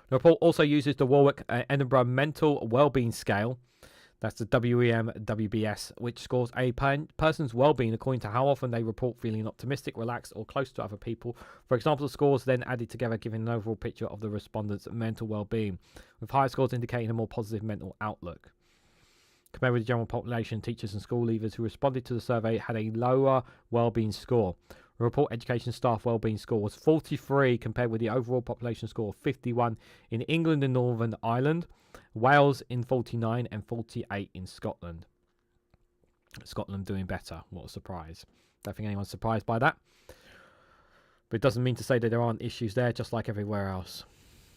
The report also uses the Warwick Edinburgh Mental Wellbeing Scale, that's the WEM-WBS, which scores a person's well-being according to how often they report feeling optimistic, relaxed, or close to other people. For example, the scores then added together giving an overall picture of the respondents' mental well-being, with higher scores indicating a more positive mental outlook. Compared with the general population, teachers and school leavers who responded to the survey had a lower well-being score. The report education staff well-being score was 43 compared with the overall population score of 51 in England and Northern Ireland, Wales in 49 and 48 in Scotland. Scotland doing better. What a surprise. Don't think anyone's surprised by that. But it doesn't mean to say that there aren't issues there, just like everywhere else.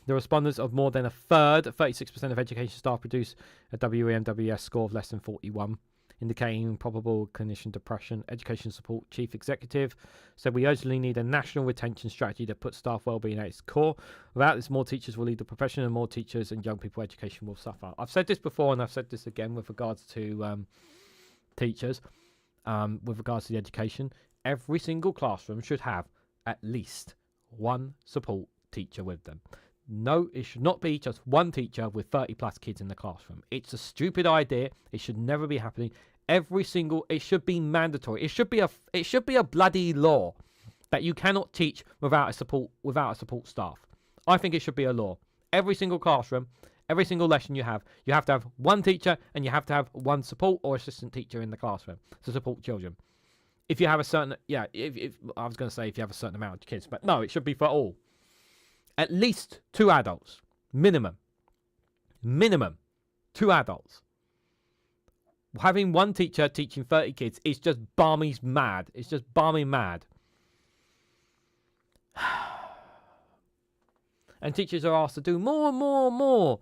The respondents of more than a third, 36% of education staff, produce a WEMWS score of less than 41, indicating probable clinician depression. Education Support Chief Executive said we urgently need a national retention strategy that puts staff wellbeing at its core. Without this, more teachers will leave the profession and more teachers and young people education will suffer. I've said this before and I've said this again with regards to teachers, with regards to the education. Every single classroom should have at least one support teacher with them. No, it should not be just one teacher with 30 plus kids in the classroom. It's a stupid idea. It should never be happening. It should be mandatory. It should be a bloody law that you cannot teach without a support staff. I think it should be a law. Every single classroom, every single lesson you have to have one teacher and you have to have one support or assistant teacher in the classroom to support children. If you have a certain, if I was going to say if you have a certain amount of kids, but no, it should be for all. At least 2 adults, minimum, 2 adults. Having one teacher teaching 30 kids is just balmy mad. It's just balmy mad. And teachers are asked to do more and more and more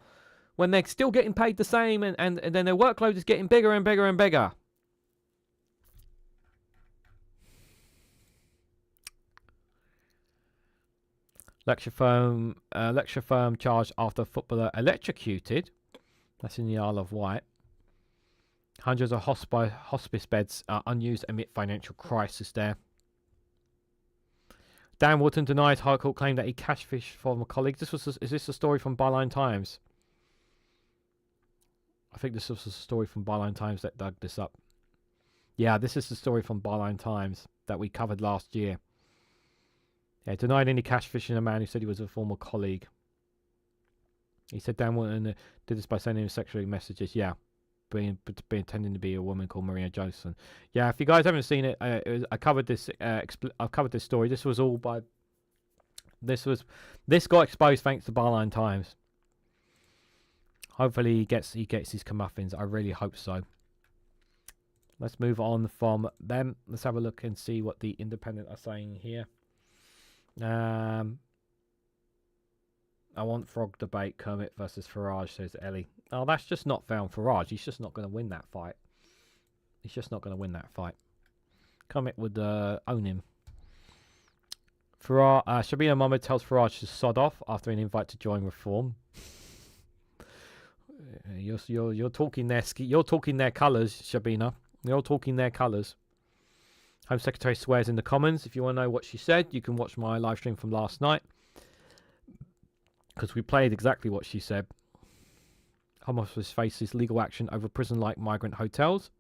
when they're still getting paid the same and then their workload is getting bigger and bigger and bigger. Lecture firm charged after footballer electrocuted. That's in the Isle of Wight. Hundreds of hospice beds are unused amid financial crisis there. Dan Wootton denies High Court claim that he catfished former colleagues. Is this a story from Byline Times? I think this was a story from Byline Times that dug this up. Yeah, this is the story from Byline Times that we covered last year. Yeah, denied any catfishing a man who said he was a former colleague. He said Dan Wootton did this by sending him sexual messages. Yeah. Pretending to be a woman called Maria Johnson. Yeah, if you guys haven't seen it, I covered this. I've covered this story. This was all by. This got exposed thanks to Byline Times. Hopefully he gets his comeuppance. I really hope so. Let's move on from them. Let's have a look and see what the Independent are saying here. I want frog debate, Kermit versus Farage, says Ellie. Oh, that's just not fair on Farage. He's just not going to win that fight. He's just not going to win that fight. Kermit would own him. Shabina Mohammed tells Farage to sod off after an invite to join Reform. You're talking their colours, Shabina. You're talking their colours. Home Secretary swears in the Commons. If you want to know what she said, you can watch my live stream from last night. Because we played exactly what she said. Home Office faces legal action over prison-like migrant hotels.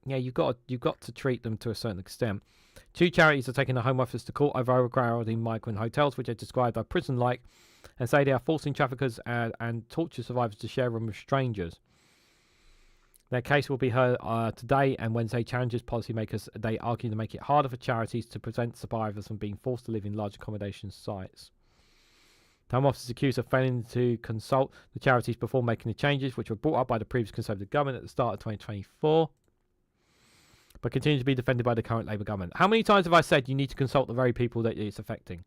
Yeah, you've got to treat them to a certain extent. 2 charities are taking the Home Office to court over overcrowding migrant hotels, which are described as prison-like, and say they are forcing traffickers and torture survivors to share them with strangers. Their case will be heard today and Wednesday. Challenges policymakers, they argue to make it harder for charities to prevent survivors from being forced to live in large accommodation sites. The Home Office is accused of failing to consult the charities before making the changes, which were brought up by the previous Conservative government at the start of 2024, but continue to be defended by the current Labour government. How many times have I said you need to consult the very people that it's affecting?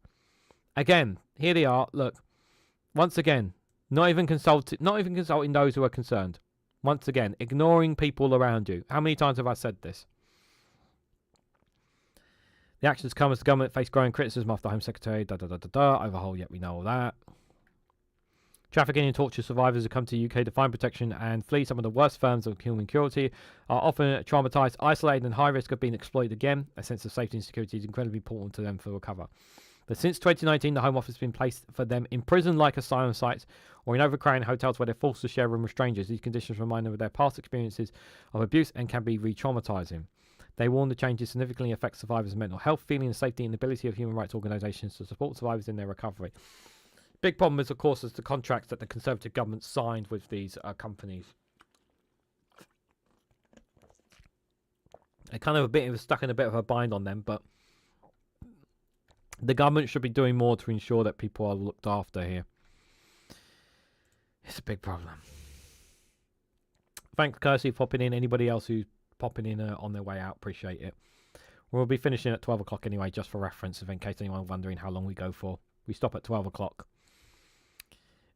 Again, here they are. Look, once again, not even consulting those who are concerned. Once again, ignoring people around you. How many times have I said this? The actions come as the government faced growing criticism after Home Secretary overhaul, yet we know all that. Trafficking and torture survivors who come to the UK to find protection and flee some of the worst forms of human cruelty are often traumatised, isolated and high risk of being exploited again. A sense of safety and security is incredibly important to them to recover. But since 2019, the Home Office has been placed for them in prison-like asylum sites or in overcrowded hotels where they're forced to share a room with strangers. These conditions remind them of their past experiences of abuse and can be re-traumatising. They warn the changes significantly affect survivors' mental health, feeling of safety and the ability of human rights organisations to support survivors in their recovery. Big problem is, of course, is the contracts that the Conservative government signed with these companies. They're kind of stuck in a bit of a bind on them, but the government should be doing more to ensure that people are looked after here. It's a big problem. Thanks, Kirsty, for popping in. Anybody else who's popping in on their way out, appreciate it. We'll be finishing at 12 o'clock anyway, just for reference, in case anyone's wondering how long we go for. We stop at 12 o'clock.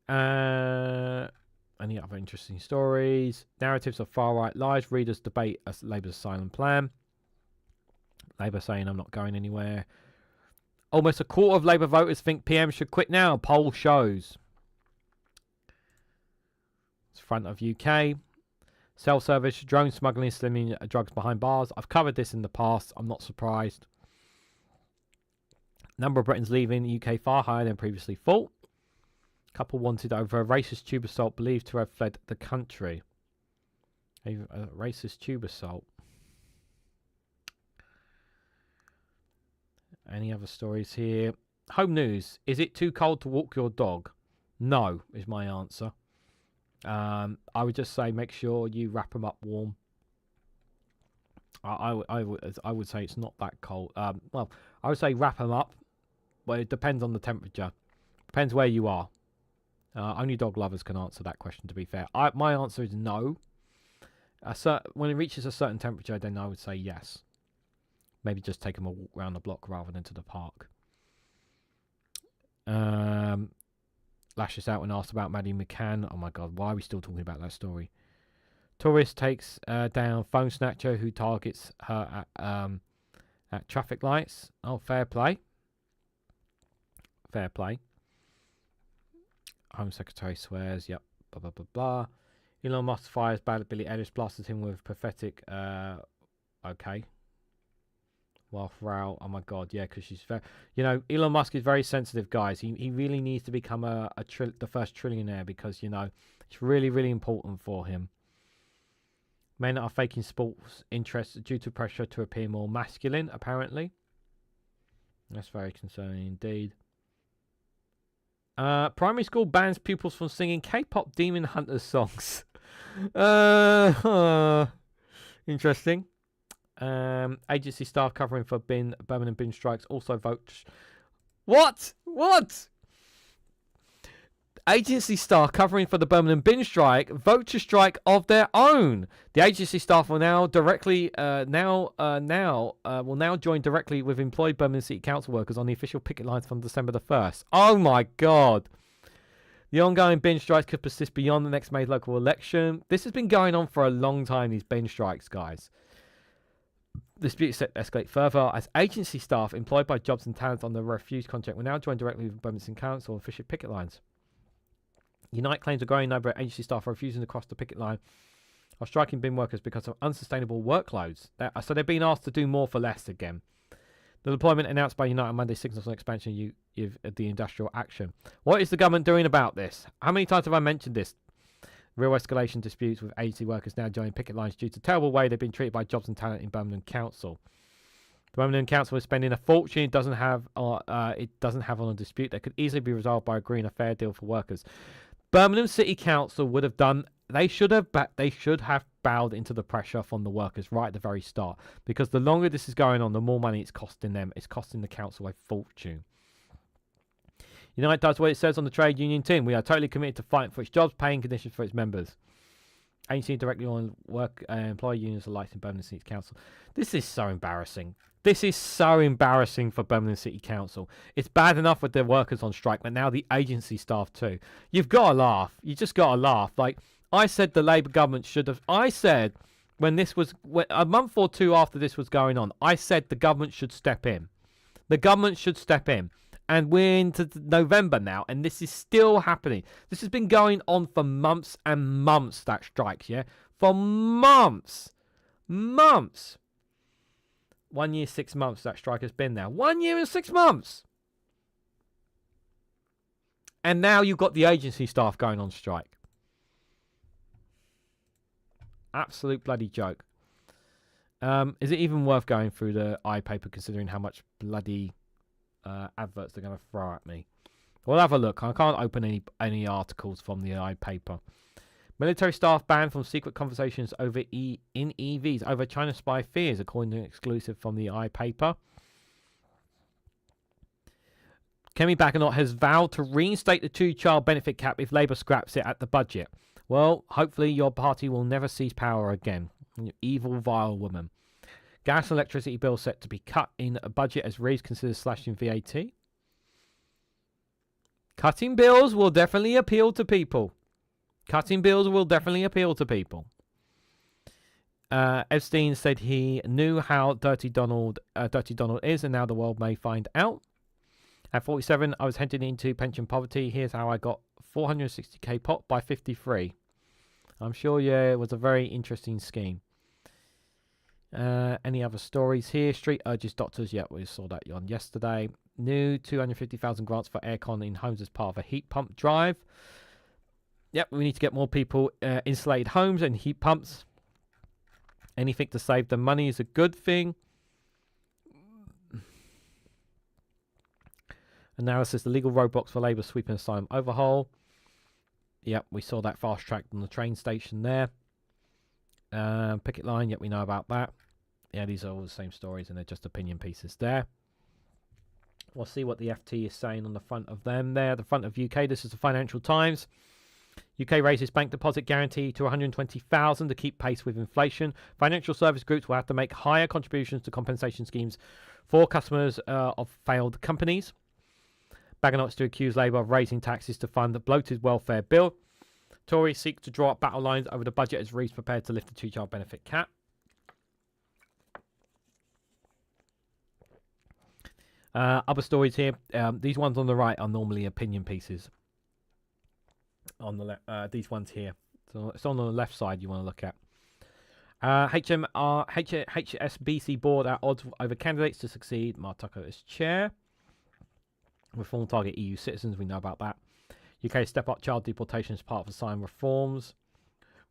Any other interesting stories? Narratives of far-right lies. Readers debate Labour's asylum plan. Labour saying I'm not going anywhere. Almost a quarter of Labour voters think PM should quit now. Poll shows. It's front of UK. Self-service, drone smuggling, slimming drugs behind bars. I've covered this in the past. I'm not surprised. Number of Britons leaving the UK far higher than previously thought. Couple wanted over a racist tube assault believed to have fled the country. A racist tube assault. Any other stories here? Home news. Is it too cold to walk your dog? No is my answer. I would just say make sure you wrap them up warm. I would say it's not that cold. Well, I would say wrap them up. Well, it depends on the temperature. Depends where you are. Only dog lovers can answer that question, to be fair. My answer is no. When it reaches a certain temperature, then I would say yes. Maybe just take them a walk around the block rather than to the park. Lashes out when asked about Maddie McCann. Oh my god, why are we still talking about that story? Tourist takes down phone snatcher who targets her at traffic lights. Oh, fair play. Fair play. Home Secretary swears. Yep. Blah, blah, blah, blah. Elon Musk fires bad at Billie Eilish, blasted him with pathetic... okay. Well, Frau, oh my god, yeah, because she's very... You know, Elon Musk is very sensitive, guys. He really needs to become the first trillionaire because, you know, it's really, really important for him. Men are faking sports interests due to pressure to appear more masculine, apparently. That's very concerning indeed. Primary school bans pupils from singing K-pop Demon Hunters songs. Interesting. Agency staff covering for Birmingham bin strikes also vote. What? Agency staff covering for the Birmingham bin strike vote to strike of their own. The agency staff will now directly will now join directly with employed Birmingham City Council workers on the official picket lines from December the 1st. Oh my god. The ongoing bin strikes could persist beyond the next May local election. This has been going on for a long time, these bin strikes, guys. Disputes set to escalate further as agency staff employed by Jobs and Talent on the refused contract will now join directly with Birmingham City Council on official picket lines. Unite claims a growing number of agency staff are refusing to cross the picket line of striking bin workers because of unsustainable workloads. So they're being asked to do more for less again. The deployment announced by Unite on Monday signals an expansion of the industrial action. What is the government doing about this? How many times have I mentioned this? Real escalation disputes with agency workers now joining picket lines due to the terrible way they've been treated by Jobs and Talent in Birmingham Council. The Birmingham Council is spending a fortune it doesn't have on a dispute that could easily be resolved by agreeing a fair deal for workers. Birmingham City Council would have done. They should have bowed into the pressure from the workers right at the very start. Because the longer this is going on, the more money it's costing them. It's costing the council a fortune. United does what it says on the trade union tin. We are totally committed to fighting for its jobs, paying conditions for its members. Agency directly on work employee unions alike in Birmingham City Council. This is so embarrassing. This is so embarrassing for Birmingham City Council. It's bad enough with the workers on strike, but now the agency staff too. You've got to laugh. You just got to laugh. Like, I said the Labour government should have... I said when this was... a month or two after this was going on, I said the government should step in. The government should step in. And we're into November now, and this is still happening. This has been going on for months and months, that strikes, yeah? For months. Months. 1 year, 6 months that strike has been now. 1 year and 6 months. And now you've got the agency staff going on strike. Absolute bloody joke. Is it even worth going through the iPaper considering how much bloody adverts they're going to throw at me? We'll have a look. I can't open any articles from the iPaper. Military staff banned from secret conversations over in EVs over China spy fears, according to an exclusive from the iPaper. Kemi Baganotte has vowed to reinstate the two-child benefit cap if Labour scraps it at the budget. Well, hopefully your party will never seize power again. You evil, vile woman. Gas and electricity bill set to be cut in a budget as Reeves considers slashing VAT. Cutting bills will definitely appeal to people. Cutting bills will definitely appeal to people. Epstein said he knew how Dirty Donald is, and now the world may find out. At 47, I was heading into pension poverty. Here's how I got 460k pot by 53. I'm sure, yeah, it was a very interesting scheme. Any other stories here? Street urges doctors. Yeah, we saw that on yesterday. New 250,000 grants for aircon in homes as part of a heat pump drive. Yep, we need to get more people insulated homes and heat pumps. Anything to save the money is a good thing. Analysis: the legal roadblocks for Labour sweeping asylum overhaul. Yep, we saw that fast track on the train station there. Picket line, yep, we know about that. Yeah, these are all the same stories and they're just opinion pieces there. We'll see what the FT is saying on the front of them there. The front of UK, this is the Financial Times. UK raises bank deposit guarantee to 120,000 to keep pace with inflation. Financial service groups will have to make higher contributions to compensation schemes for customers of failed companies. Baganots to accuse Labour of raising taxes to fund the bloated welfare bill. Tories seek to draw up battle lines over the budget as Reeves prepared to lift the two-child benefit cap. Other stories here. These ones on the right are normally opinion pieces. On the left, these ones here. So it's on the left side you want to look at. HSBC board at odds over candidates to succeed Mark Tucker as chair. Reform target EU citizens, we know about that. UK step up child deportation as part of the signed reforms.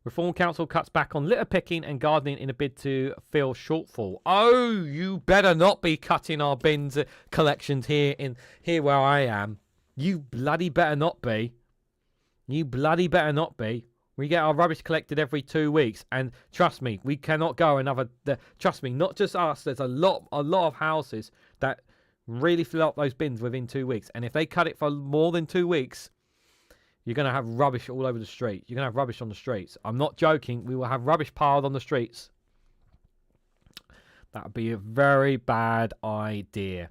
Reform Council cuts back on litter picking and gardening in a bid to fill shortfall. Oh, you better not be cutting our bins collections here where I am. You bloody better not be. You bloody better not be. We get our rubbish collected every 2 weeks, and trust me, we cannot go another. Trust me, not just us. There's a lot of houses that really fill up those bins within 2 weeks, and if they cut it for more than 2 weeks, you're going to have rubbish all over the street. You're going to have rubbish on the streets. I'm not joking. We will have rubbish piled on the streets. That would be a very bad idea.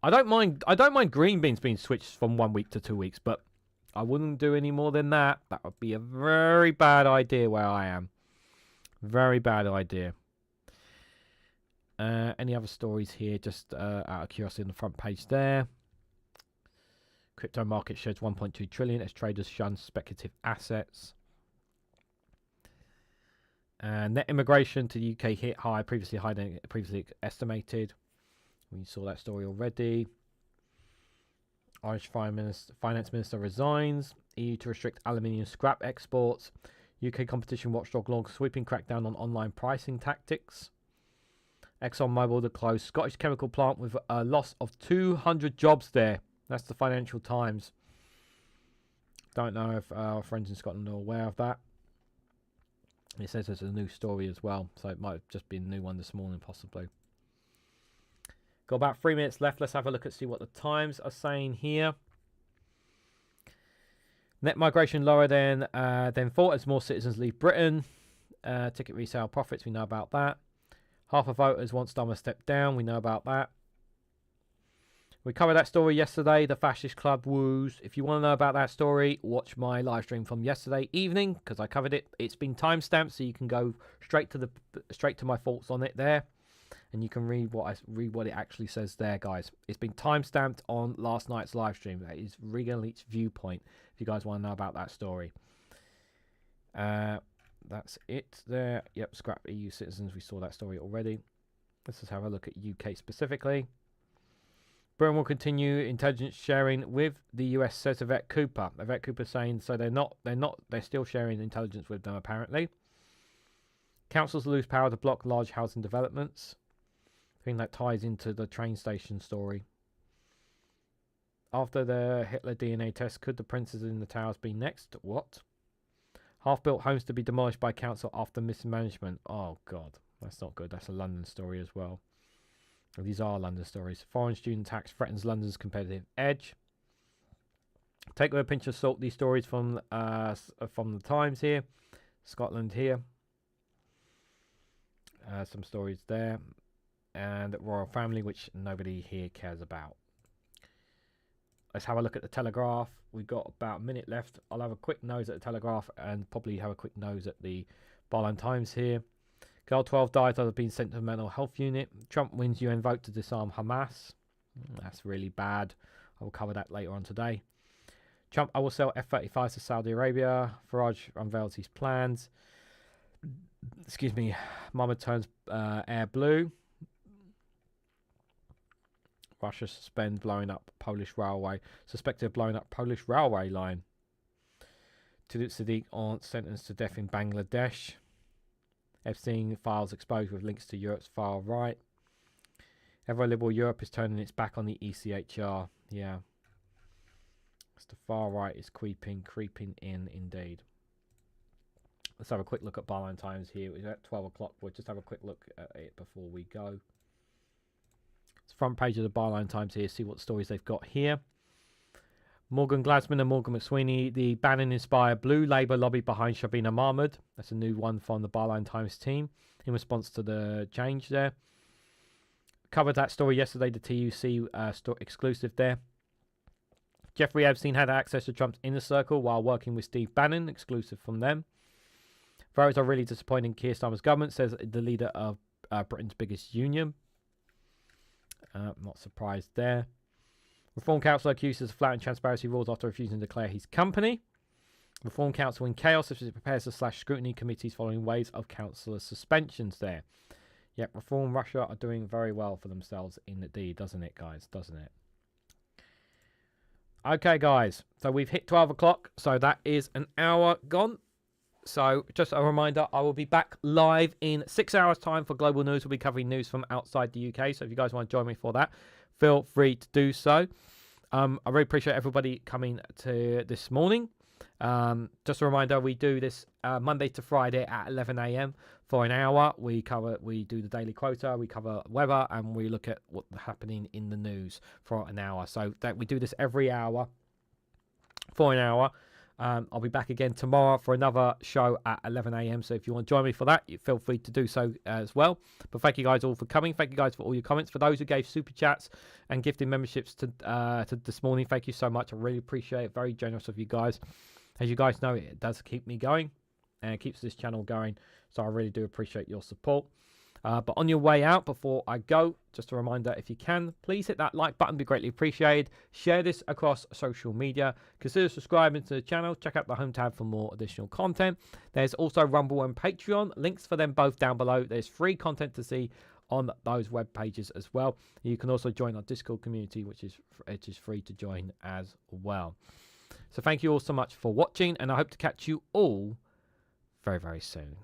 I don't mind green bins being switched from 1 week to 2 weeks, but I wouldn't do any more than that. That would be a very bad idea where I am. Very bad idea. Any other stories here? Just out of curiosity on the front page there. Crypto market sheds 1.2 trillion as traders shun speculative assets. Net immigration to the UK hit high, previously higher than previously estimated. We saw that story already. Irish Finance Minister resigns. EU to restrict aluminium scrap exports. UK competition watchdog launch sweeping crackdown on online pricing tactics. ExxonMobil to close Scottish chemical plant with a loss of 200 jobs there. That's the Financial Times. Don't know if our friends in Scotland are aware of that. It says there's a new story as well, so it might have just been a new one this morning, possibly. Got about 3 minutes left. Let's have a look at see what the Times are saying here. Net migration lower than thought as more citizens leave Britain. Ticket resale profits, we know about that. Half of voters want Starmer step down, we know about that. We covered that story yesterday, the fascist club woos. If you want to know about that story, watch my live stream from yesterday evening because I covered it. It's been timestamped, so you can go straight to my thoughts on it there, and you can read what it actually says there, guys. It's been timestamped on last night's live stream. That is Reganelite's viewpoint. If you guys want to know about that story, that's it there. Yep, scrap EU citizens. We saw that story already. Let's just have a look at UK specifically. Britain will continue intelligence sharing with the US, says Yvette Cooper. Yvette Cooper saying so they're still sharing intelligence with them apparently. Councils lose power to block large housing developments. I think that ties into the train station story. After the Hitler DNA test, could the princes in the towers be next? What? Half-built homes to be demolished by council after mismanagement. Oh God, that's not good. That's a London story as well. These are London stories. Foreign student tax threatens London's competitive edge. Take with a pinch of salt these stories from the Times here. Scotland here. Some stories there. And Royal Family, which nobody here cares about. Let's have a look at the Telegraph. We've got about a minute left. I'll have a quick nose at the Telegraph and probably have a quick nose at the Barline Times here. Girl 12 died after being sent to a mental health unit. Trump wins UN vote to disarm Hamas. That's really bad. I will cover that later on today. Trump, I will sell F-35s to Saudi Arabia. Farage unveils his plans. Excuse me. Mama turns air blue. Russia suspend blowing up Polish railway. Suspected of blowing up Polish railway line. Tillit Sadiq aunt sentenced to death in Bangladesh. Epstein files exposed with links to Europe's far right. Ever liberal Europe is turning its back on the ECHR. Yeah. It's the far right is creeping in indeed. Let's have a quick look at Byline Times here. It's at 12 o'clock. We'll just have a quick look at it before we go. It's the front page of the Byline Times here. See what stories they've got here. Morgan Glasman and Morgan McSweeney, the Bannon-inspired Blue Labour lobby behind Shabina Mahmood. That's a new one from the Byline Times team in response to the change there. Covered that story yesterday, the TUC exclusive there. Jeffrey Epstein had access to Trump's inner circle while working with Steve Bannon, exclusive from them. Voters are really disappointing Keir Starmer's government, says the leader of Britain's biggest union. Not surprised there. Reform Council accuses of flouting transparency rules after refusing to declare his company. Reform Council in chaos as it prepares to slash scrutiny committees following waves of councillor suspensions there. Yep, Reform Russia are doing very well for themselves indeed, doesn't it, guys? Doesn't it? Okay, guys. So we've hit 12 o'clock. So that is an hour gone. So just a reminder, I will be back live in 6 hours' time for Global News. We'll be covering news from outside the UK. So if you guys want to join me for that, feel free to do so. I really appreciate everybody coming to this morning. Just a reminder, we do this Monday to Friday at 11 a.m. for an hour. We do the daily quota, we cover weather, and we look at what's happening in the news for an hour. So that we do this every hour for an hour. I'll be back again tomorrow for another show at 11 a.m. So if you want to join me for that, you feel free to do so as well. But thank you guys all for coming. Thank you guys for all your comments. For those who gave super chats and gifted memberships to this morning, thank you so much. I really appreciate it. Very generous of you guys. As you guys know, it does keep me going and it keeps this channel going. So I really do appreciate your support. But on your way out, before I go, just a reminder, if you can, please hit that like button. Be greatly appreciated. Share this across social media. Consider subscribing to the channel. Check out the home tab for more additional content. There's also Rumble and Patreon. Links for them both down below. There's free content to see on those web pages as well. You can also join our Discord community, which is free to join as well. So thank you all so much for watching, and I hope to catch you all very, very soon.